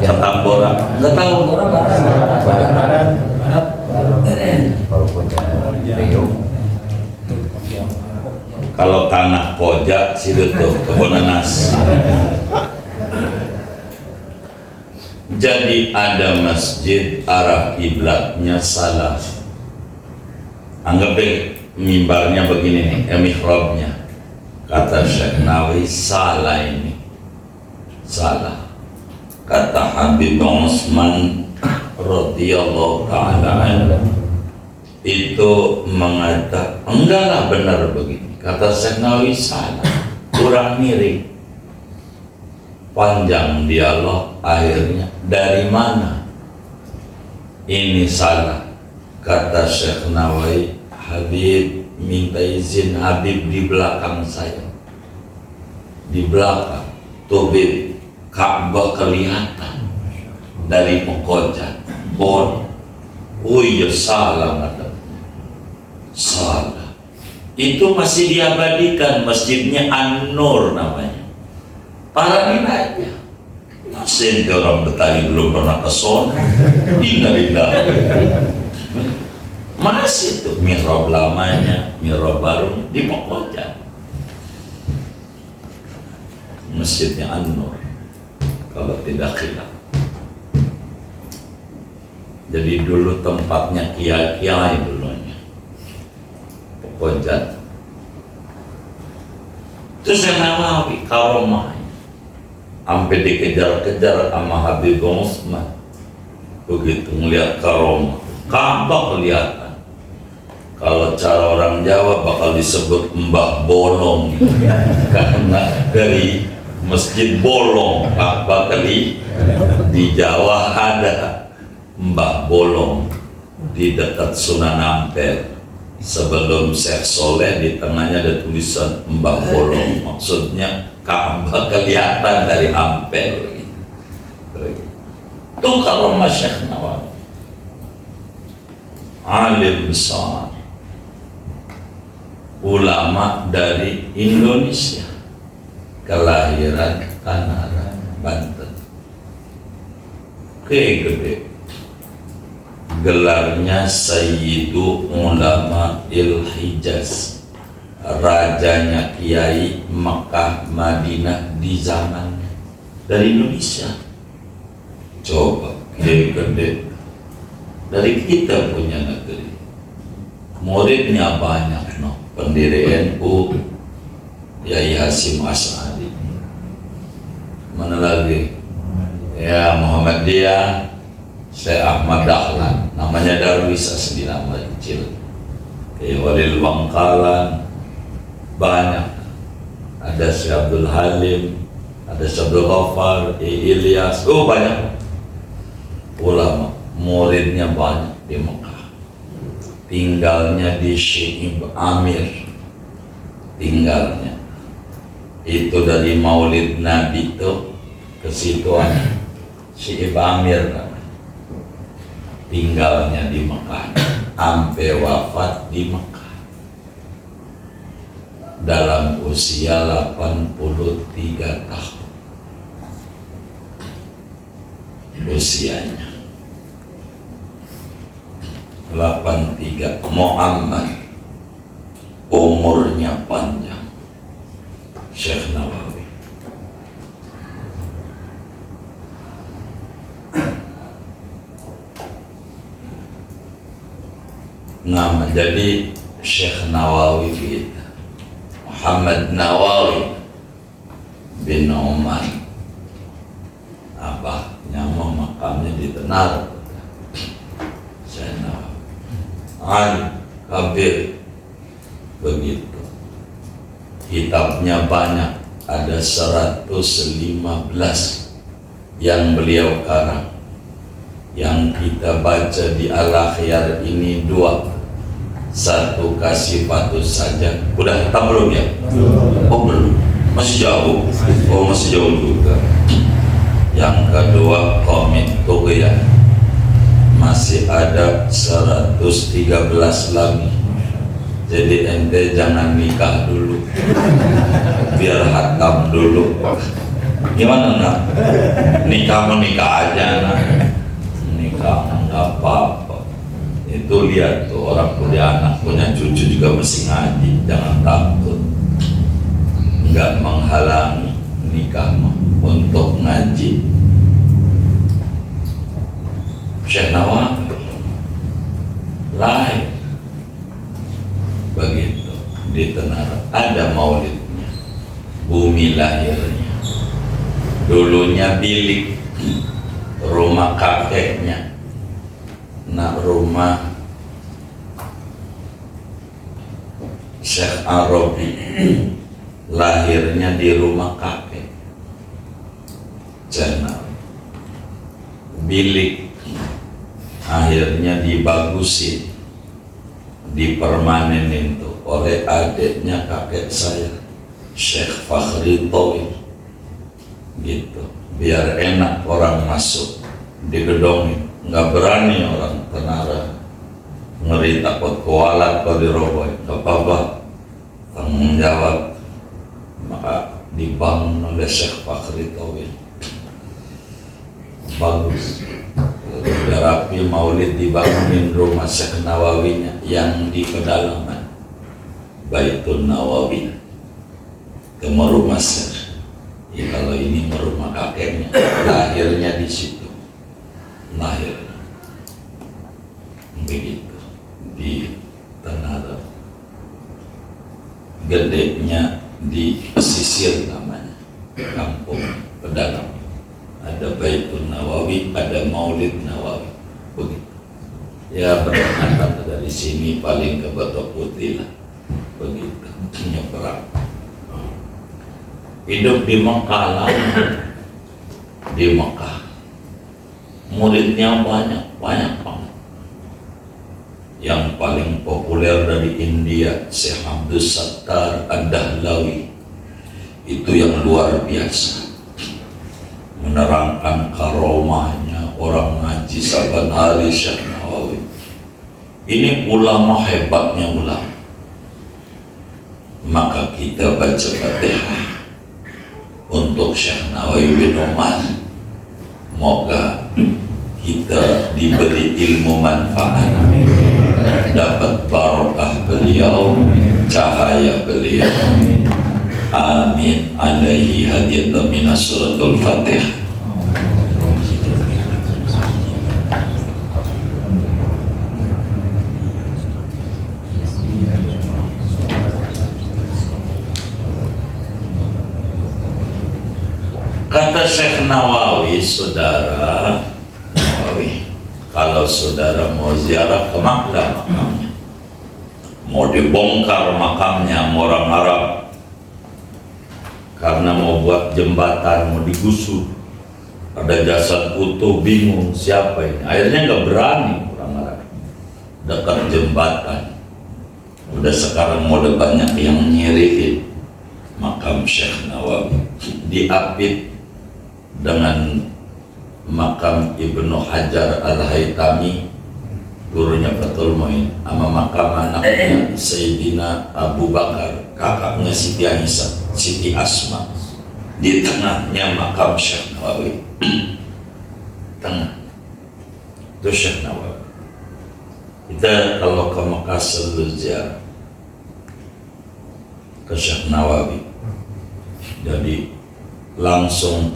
Ketambora. Nggak tahu. Kalau tanah Koja situ tuh Kebonanas. Jadi ada masjid arah kiblatnya salah. Anggap deh mimbarnya begini nih, mihrabnya. Kata Syekh Nawawi, salah ini. Salah. Kata Habib Usman radhiyallahu ta'ala anhu, itu mengatakan enggaklah benar begini. Kata Syekh Nawawi, salah, kurang miring. Panjang dialog, akhirnya dari mana ini salah? Kata Syekh Nawawi, Habib minta izin Habib di belakang saya, di belakang Tobib Ka'bah kelihatan dari Pekojan. Bon, iya salah madam. Salah. Itu masih diabadikan, masjidnya An-Nur namanya. Paranin aja. Masih orang Betawi belum pernah ke sana. Innalillah. Masih tuh mihrab lamanya, mihrab baru di Pokojan. Masjidnya An-Nur. Kalau tidak khilaf. Jadi dulu tempatnya kiai-kiai dulunya. Pokojan. Terus yang Nawawi karomah. Sampai dikejar-kejar sama Habibur Rahman. Begitu ngeliat karomah, Ka'bah kelihatan. Kalau cara orang Jawa bakal disebut Mbah Bolong. Karena dari Masjid Bolong, Ka'bah kali di Jawa ada Mbah Bolong di dekat Sunan Ampel. Sebelum Syekh Soleh di tengahnya ada tulisan Mbah Bolong, maksudnya Ka'bah kelihatan dari Ampel. Itu kalau Syekh Nawawi alim besar, ulama dari Indonesia, kelahiran Tangerang, Banten. Gede. Gelarnya Sayyidu Ulama Il-Hijaz, rajanya Kiai Mekah Madinah di zamannya, dari Indonesia. Coba gede dari kita punya negeri, muridnya banyak, no. Pendiri NU Yai Hasyim Asy'ari, mana lagi ya, Muhammadiyah Syekh Ahmad Dahlan, namanya Darwis asli nama kecil. Walil Bangkalan banyak, ada Syekh Abdul Halim, ada Syekh Abdul Ghaffar, Ilyas, banyak ulama, muridnya banyak di Mekah. Tinggalnya di Syekh Amir, tinggalnya itu dari Maulid Nabi itu ke situan Syekh Amir namanya. Tinggalnya di Mekah, sampai wafat di Mekah dalam usia 83 tahun usianya. 83. Muhammad umurnya panjang. Syekh Nawawi nama jadi Syekh Nawawi kita Muhammad Nawawi bin Umar, abahnya makamnya di Tenar. Syekh Nawawi Kabir begitu. Kitabnya banyak, ada 115 yang beliau karang. Yang kita baca di Al-Akhyar ini 2. Satu Kasifatus saja. Udah hitam belum ya? Oh belum, masih jauh. Oh masih jauh juga. Yang kedua Komit Tughyan, masih ada 113 lagi. Jadi ente jangan nikah dulu, biar hatam dulu. Gimana nak? Nikah aja nak. Nikah nggak apa-apa. Itu lihat tuh, orang punya anak, punya cucu juga mesti ngaji. Jangan takut, nggak menghalangi nikah untuk ngaji. Syekh Nawawi lahir begitu di Tenara, ada maulidnya, bumi lahirnya. Dulunya bilik, rumah kakeknya. Nah, rumah Syekh Arabi lahirnya di rumah kakek. Channel bilik akhirnya dibagusin, dipermanenin tuh oleh adiknya kakek saya, Syekh Fakhri Thawir, gitu, biar enak orang masuk, digedongin. Nggak berani orang Tenara ngeri takut kualat kalau diroboh, gak apa-apa, tanggung jawab. Maka dibangun oleh Syekh Fakri Tauhid, bagus. Udah rapi, maulid dibangunin rumah Syekh Nawawinya yang di pedalaman Baitun Nawawi, ke rumah Syekh. Ya, kalau ini rumah kakeknya, lahirnya di situ, lahir begitu di Tanah, gedenya di pesisir namanya, kampung pedagang. Ada Baitun Nawawi, ada Maulid Nawawi, begitu. Ya berangkat dari sini paling ke Batok Putih lah, begitu. Nyebrang. Hidup di Mekah lah, di Mekah. Muridnya banyak banget. Yang paling populer dari India, Syekh Abdul Sattar Ad-Dahlawi, itu yang luar biasa. Menerangkan karomahnya orang ngaji saban hari Syekh Nawawi. Ini ulama hebatnya ulama. Maka kita baca Fatihah untuk Syekh Nawawi bin Umar. Moga kita diberi ilmu manfaat, dapat barokah beliau, cahaya beliau. Amin. Alaihi hadiyatan minas suratul Fatihah. Kata Syekh Nawawi, saudara Nawawi, kalau saudara mau ziarah ke Makkah, makamnya mau dibongkar makamnya sama orang Arab karena mau buat jembatan, mau digusur, ada jasad utuh, bingung siapa ini, akhirnya nggak berani orang Arab dekat jembatan. Udah sekarang udah banyak yang nyiriin makam Syekh Nawawi, diapit dengan makam Ibnu Hajar Al-Haytami, gurunya Fathul Muin, sama makam anaknya Sayyidina Abu Bakar, kakaknya Siti Aisyah, Siti Asma. Di tengahnya makam Syekh Nawawi. Tengah itu Syekh Nawawi. Kita kalau ke Mekah selalu ziarah ke Syekh Nawawi. Jadi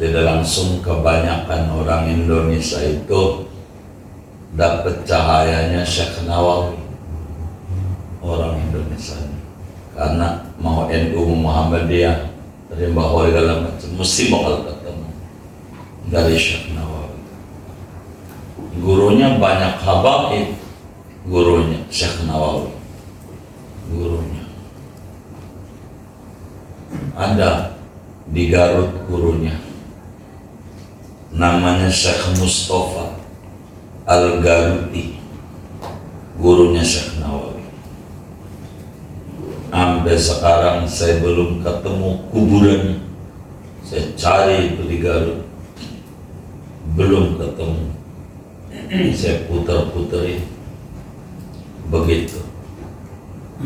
tidak langsung kebanyakan orang Indonesia itu dapat cahayanya Syekh Nawawi, orang Indonesia, karena mau NU Muhammadiyah dari bahwa segala macam mesti bakal ketemu dari Syekh Nawawi. Gurunya banyak habaib, gurunya Syekh Nawawi, gurunya ada di Garut, gurunya namanya Syekh Mustafa Al-Garuti, gurunya Syekh Nawawi. Sampai sekarang saya belum ketemu kuburannya. Saya cari itu di Garut, belum ketemu. Saya putar-putarin, begitu.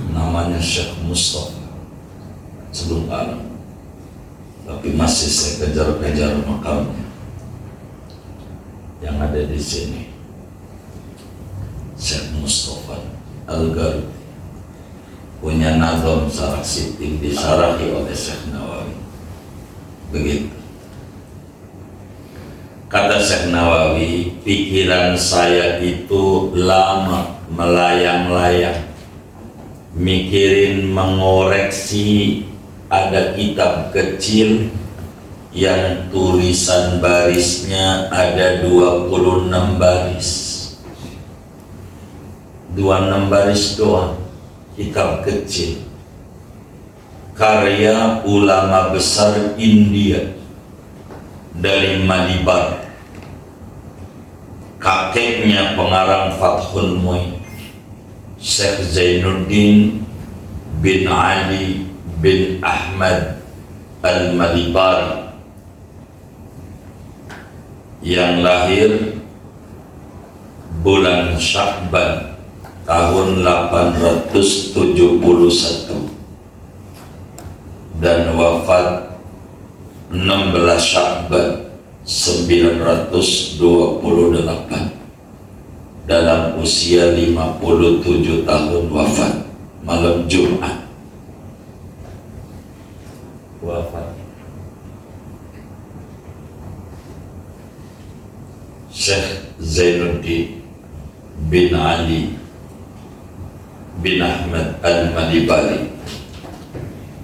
Namanya Syekh Mustafa, sebelum alam. Tapi masih saya kejar-kejar makamnya yang ada di sini. Syekh Mustafa Al-Garuti punya nazam Sarah Siting, disarahi oleh Syekh Nawawi. Begitu. Kata Syekh Nawawi, pikiran saya itu lama melayang-layang, mikirin, mengoreksi. Ada kitab kecil yang tulisan barisnya ada 26 baris. 26 baris doang, kitab kecil. Karya ulama besar India dari Malibar. Kakeknya pengarang Fathul Muin, Syekh Zainuddin bin Ali bin Ahmad Al-Malibari, yang lahir bulan Sya'ban tahun 871 dan wafat 16 Sya'ban 928 dalam usia 57 tahun wafat, malam Jumat wafat. Syekh Zainuddin bin Ali bin Ahmad Al-Malibari,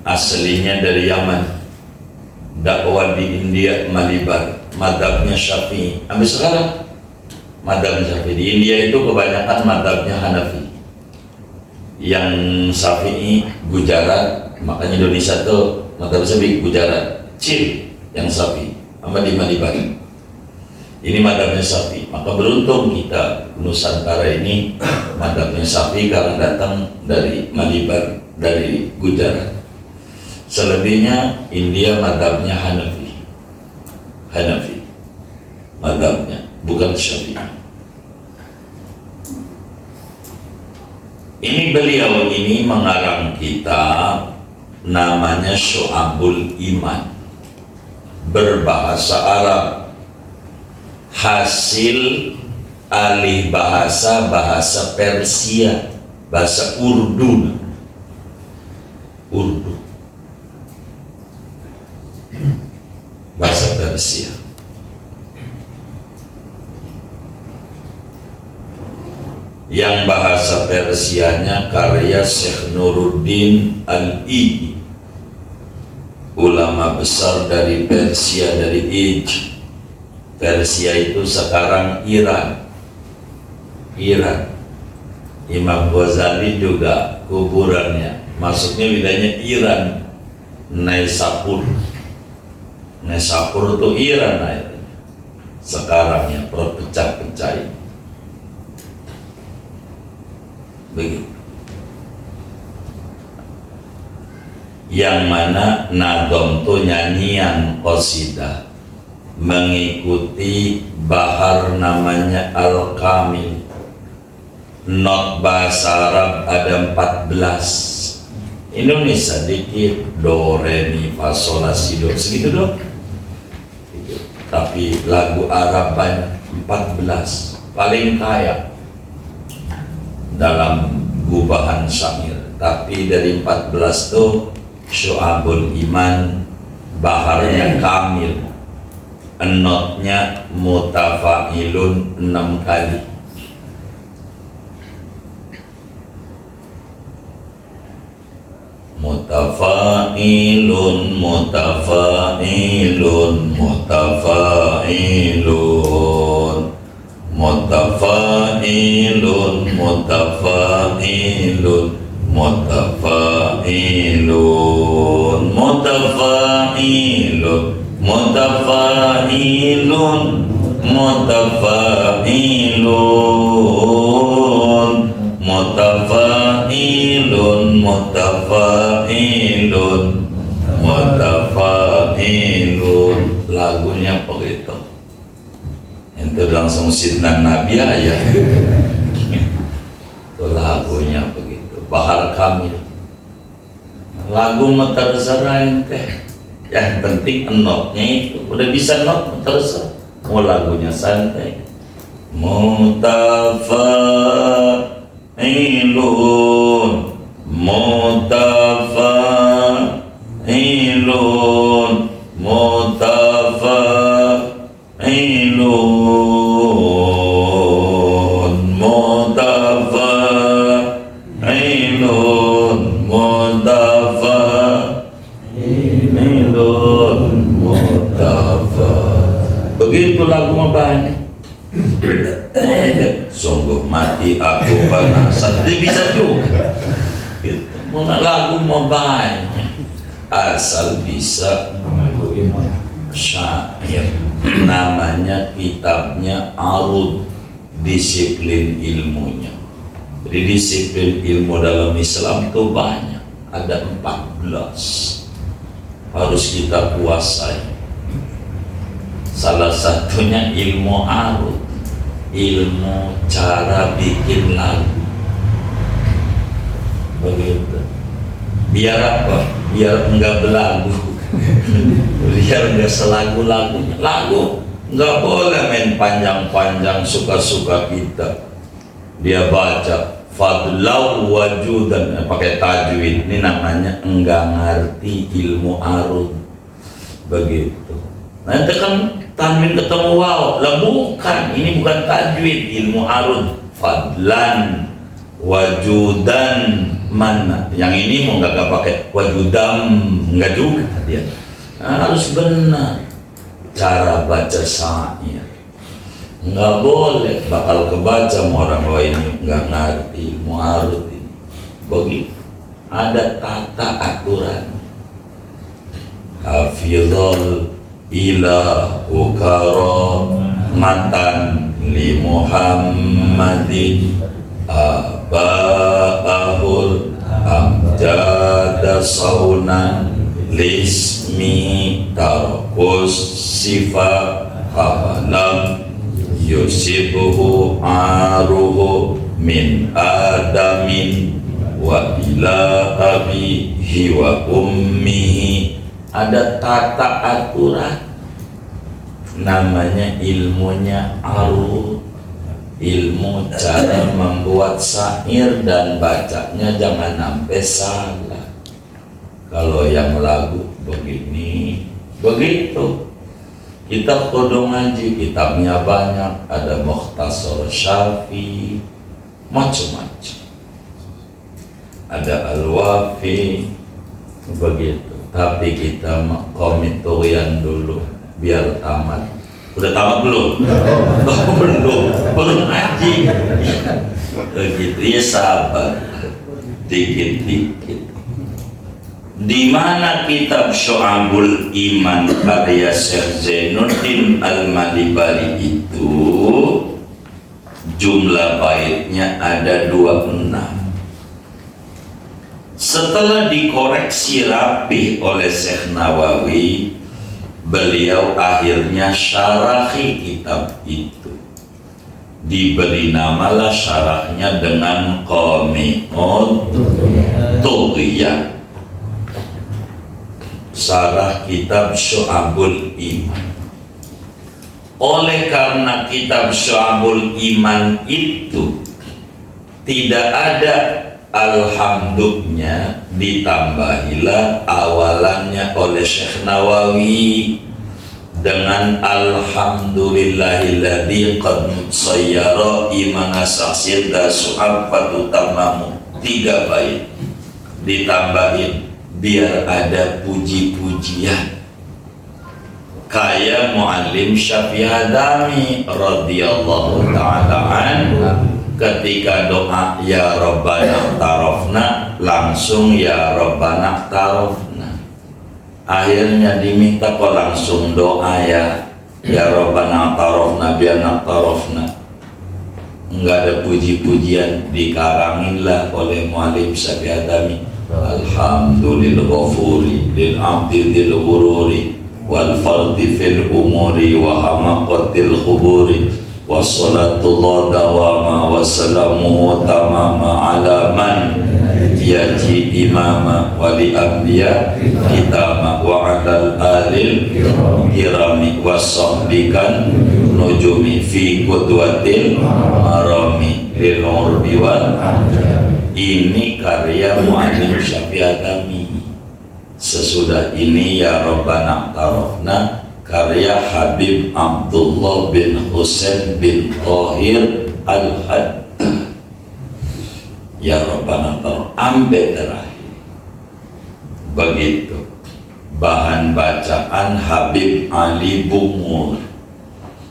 aslinya dari Yaman, dakwah di India, Malibar, madhabnya Syafi'i. Sampai sekarang madhab Syafi'i di India itu kebanyakan madhabnya Hanafi. Yang Syafi'i Gujarat, makanya Indonesia tuh madhab Syafi'i Gujarat, Cil yang Syafi'i, sama di Malibar. Ini madhabnya Syafi'i. Maka beruntung kita Nusantara ini madhabnya Syafi'i karena datang dari Malibar, dari Gujarat. Selebihnya India madhabnya Hanafi. Hanafi madhabnya, bukan Syafi'i. Ini beliau ini mengarang kitab namanya Syu'abul Iman, berbahasa Arab, hasil alih bahasa Persia, bahasa Urdu. Bahasa Persia. Yang bahasa Persianya karya Syekh Nuruddin Al-Iji, ulama besar dari Persia, dari Ij. Persia itu sekarang Iran. Imam Ghazali juga kuburannya masuknya wilayahnya Iran, Naisapur itu Iran akhirnya. Sekarang ya terpecah-pecah begitu. Yang mana nadom itu nyanyian qasidah mengikuti bahar namanya Al-Kamil. Not bahasa Arab ada 14. Indonesia dikit, do, re, mi, fa, sol, la, si, do, segitu dong. Tapi lagu Arab banyak, 14, paling kaya dalam gubahan syair. Tapi dari 14 itu Syu'abul Iman baharnya kamil, enotnya mutafa'ilun 6 kali. Mutafa'ilun, mutafa'ilun, mutafa'ilun, mutafa'ilun, mutafa'ilun, mutafa'ilun, mutafa'ilun, mutafa'ilun, mutafa'ilun, mutafa'ilun, mutafa'ilun, mutafa'ilun. Lagunya begitu. Itu langsung sidna Nabi aja. Itu lagunya begitu. Bahar Kamil. Lagu terserah ente. Yang penting enotnya itu. Udah bisa not terserah. Mau lagunya santai. Mutafa'ilun, mutafa'ilun, mutafa'ilun, mutafa'ilun, mutafa'ilun, mutafa'ilun. Begitu lagu banyak. Sungguh mati aku panasan. Dia bisa juga gitu. Lagu mau banyak asal bisa syair. Namanya kitabnya Arud, disiplin ilmunya. Jadi disiplin ilmu dalam Islam itu banyak, ada 14 harus kita kuasai. Salah satunya ilmu arud, ilmu cara bikin lagu. begitu. Biar apa? Biar enggak belagu. Biar enggak selagu-lagunya. Lagu enggak boleh main panjang-panjang suka-suka kita. Dia baca fadlau wajudan pakai tajwid, ini namanya enggak ngerti ilmu arud. Begitu. Nanti kan tanwin ketemu waw, lah bukan, ini bukan tajwid, ilmu arud. Fadlan wajudan mana, yang ini mau nggak pakai wajudam, nggak juga dia. Nah, harus benar cara baca syair, nggak boleh bakal kebaca sama orang lain nggak ngerti muarud ini. Begitu, ada tata aturan. Hafizul ilahu karamatan li Muhammadin aba'ahul amjada saunan lismi tarkus sifa halam yusibuhu aruhu min adamin wa ila abihi wa ummihi. Ada tata aturan, namanya ilmunya arud, ilmu cara membuat syair dan bacanya jangan sampai salah. Kalau yang lagu begini, begitu. Kita kudu ngaji, kitabnya banyak, ada Mukhtasar Syafi, macam-macam. Ada Al-Wafi, begitu. Tapi kita komit tuyan dulu, biar tamat. Udah tamat belum? Oh, belum ngaji. Begitu ya, sabar, dikit-dikit. Di mana kitab Syu'abul Iman karya Syekh Zainuddin Al-Malibari itu jumlah baitnya ada 26. Setelah dikoreksi rapi oleh Syekh Nawawi, beliau akhirnya syarahi kitab itu. Diberi namalah syarahnya dengan Qami'ut Tughyan, syarah kitab Syu'abul Iman. Oleh karena kitab Syu'abul Iman itu tidak ada alhamdulillah, ditambahilah awalannya oleh Syekh Nawawi dengan alhamdulillahilladzi qad sayyara imana saksida su'afatu tamamu, 3 bait ditambahin biar ada puji-pujian. Kayak Muallim Syafi'i Hadami radhiyallahu ta'ala anhu, ketika doa ya Rabbana tarafna, langsung ya Rabbana tarafna. Akhirnya diminta kok langsung doa ya Rabbana tarafna biana tarafna. Enggak ada puji-pujian, dikaranginlah oleh Muallim Syafi'i Hadami. Alhamdulillah ghafuri lil abdi dil ghururi wal fardi fil umuri wa hamaqatil khuburi wassalatullah dawama wassalamu tamama ala man yaji imama wali anbiya kitama wa adal alil kirami wassahbikan nujumi fi qudwatil marami lil urbi wal. Ini karya Muallim Syafi'i Hadami. Sesudah ini ya Rabbana tarafna karya Habib Abdullah bin Husain bin Tahir Al-Haddad. Ya Rabbana tarafna ambil terakhir. Begitu. Bahan bacaan Habib Ali Bungur.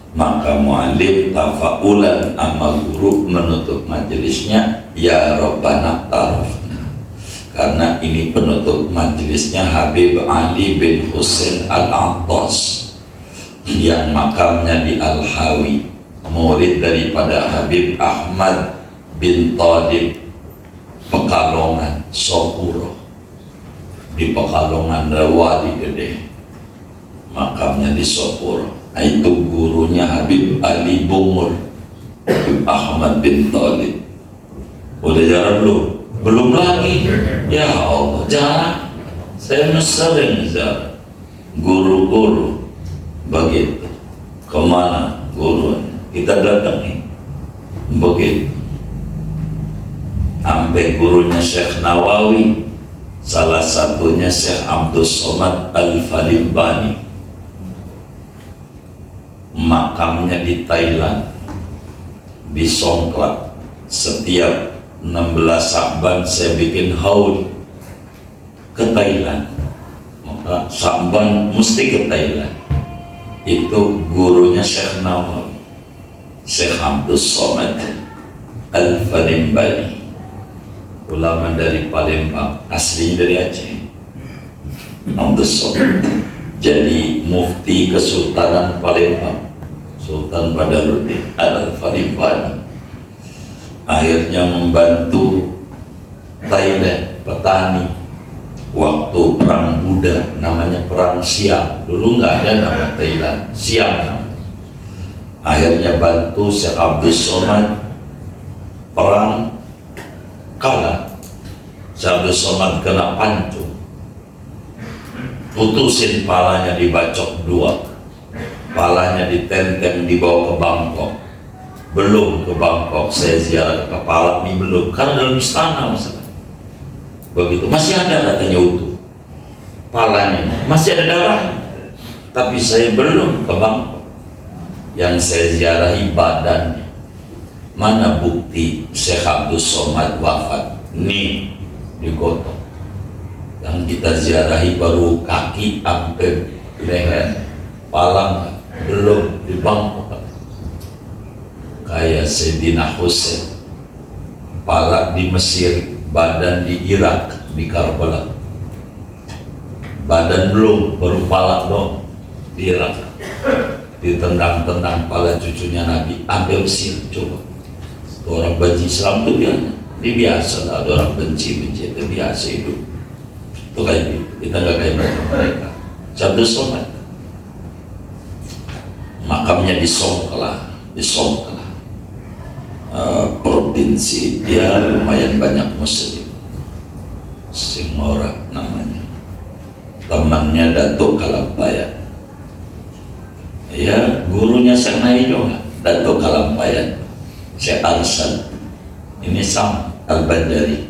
Maka Muallim tafaulan sama guru menutup majelisnya ya Rabbana tarafna, karena ini penutup majelisnya Habib Ali bin Husain Al-Attas yang makamnya di Al-Hawi, murid daripada Habib Ahmad bin Talib Pekalongan Sopuro, di Pekalongan Wadi Gede, makamnya di Sopuro. Nah, itu gurunya Habib Ali Bungur, Habib Ahmad bin Talib. Udah jarang belum? Belum lagi, ya Allah, jarang. Saya sering ziarah guru-guru begitu. Kemana guru? Kita datangi begitu. Sampai gurunya Syekh Nawawi, salah satunya Syekh Abdul Somad Al-Falimbani, makamnya di Thailand, di Songkla. Setiap 16 Sya'ban saya bikin haul ke Thailand. Maka Sya'ban mesti ke Thailand. Itu gurunya Syekh Nawawi, Syekh Abdul Somad Al-Falimbani, ulama dari Palembang, aslinya dari Aceh. Abdul Somad jadi mufti Kesultanan Palembang, Sultan Badaruddin Al-Falimbani. Akhirnya membantu Thailand petani waktu perang Buddha, namanya perang Siam. Dulu nggak ada nama Thailand, Siam namanya. Akhirnya bantu Syekh Abdul Somad, perang kalah. Syekh Abdul Somad kena pancung, putusin palanya, dibacok 2, palanya ditenteng, dibawa ke Bangkok. Belum ke Bangkok saya ziarah ke kepala ini, belum, karena dalam istana masalah. Begitu, masih ada katanya utuh palanya, masih ada darah, tapi saya belum ke Bangkok. Yang saya ziarahi badannya. Mana bukti Syekh Abdul Somad wafat? Nih, digotong. Yang kita ziarahi baru kaki sampai leher, palang belum, di Bangkok. Kayak Sayyidina Hussein, kepala di Mesir, badan di Irak, di Karbala. Badan belum, baru kepala dong di Irak. Ditendang-tendang kepala cucunya Nabi, ambil Mesir. Coba, orang benci Islam itu biasa lah, ada orang benci itu biasa hidup. Itu kayak gitu, kita nggak kayak mereka. Abdul Somad makamnya di Songkla, provinsi. Dia lumayan banyak muslim, Singora namanya, temannya Datuk Kalampayan. Ya, gurunya Sanai juga Datuk Kalampayan, Syekh Arsan. Ini Sam Al-Bandari,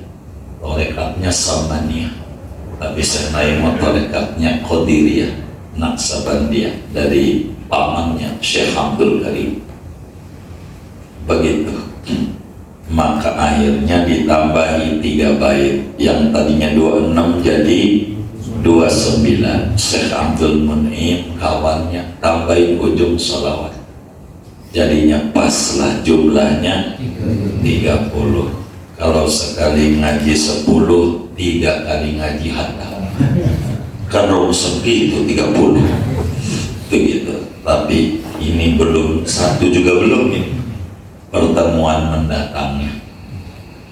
torekatnya Samania, tapi Sanai mau torekatnya Qadiriyah, Naksabandiyah, dari pamannya Syekh Abdul Karim. Begitu. Maka akhirnya ditambahi 3 bait, yang tadinya 26 jadi 29. Syekh Abdul Mun'im kawannya tambahin ujung sholawat, jadinya paslah jumlahnya 30. Kalau sekali ngaji 10, 3 kali ngaji hatam, kan romseki itu 30 begitu. Tapi ini belum, 1 juga belum. Ini pertemuan mendatangnya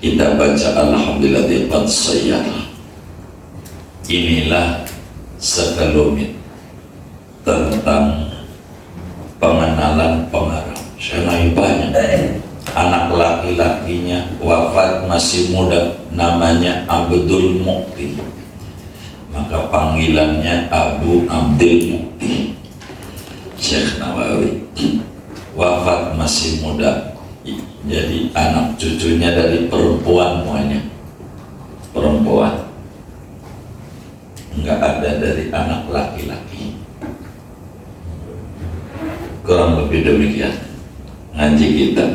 kita baca alhamdulillah qad sayyara. Inilah sekelumit tentang pengenalan pengarang. Saya banyak. Anak laki-lakinya wafat masih muda, namanya Abdul Mukti, maka panggilannya Abu Abdul Mukti. Syekh Nawawi wafat masih muda, jadi anak cucunya dari perempuan semuanya, perempuan, nggak ada dari anak laki-laki. Kurang lebih demikian ngaji kita.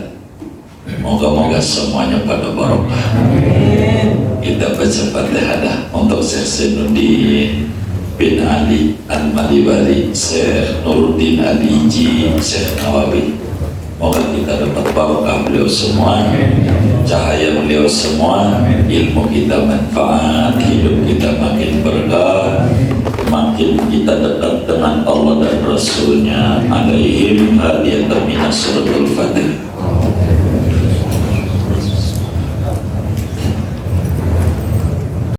Moga-moga semuanya pada barokah. Kita baca Fatihah untuk Syekh Zainuddin bin Ali Al-Malibari, Syekh Nuruddin Ali Ji, Syekh Nawawi. Moga kita dapat barokah beliau semua, cahaya beliau semua, ilmu kita manfaat, hidup kita makin berkah, makin kita dekat dengan Allah dan Rasulnya. Alaihim hadiyatan minas suratul Fatihah.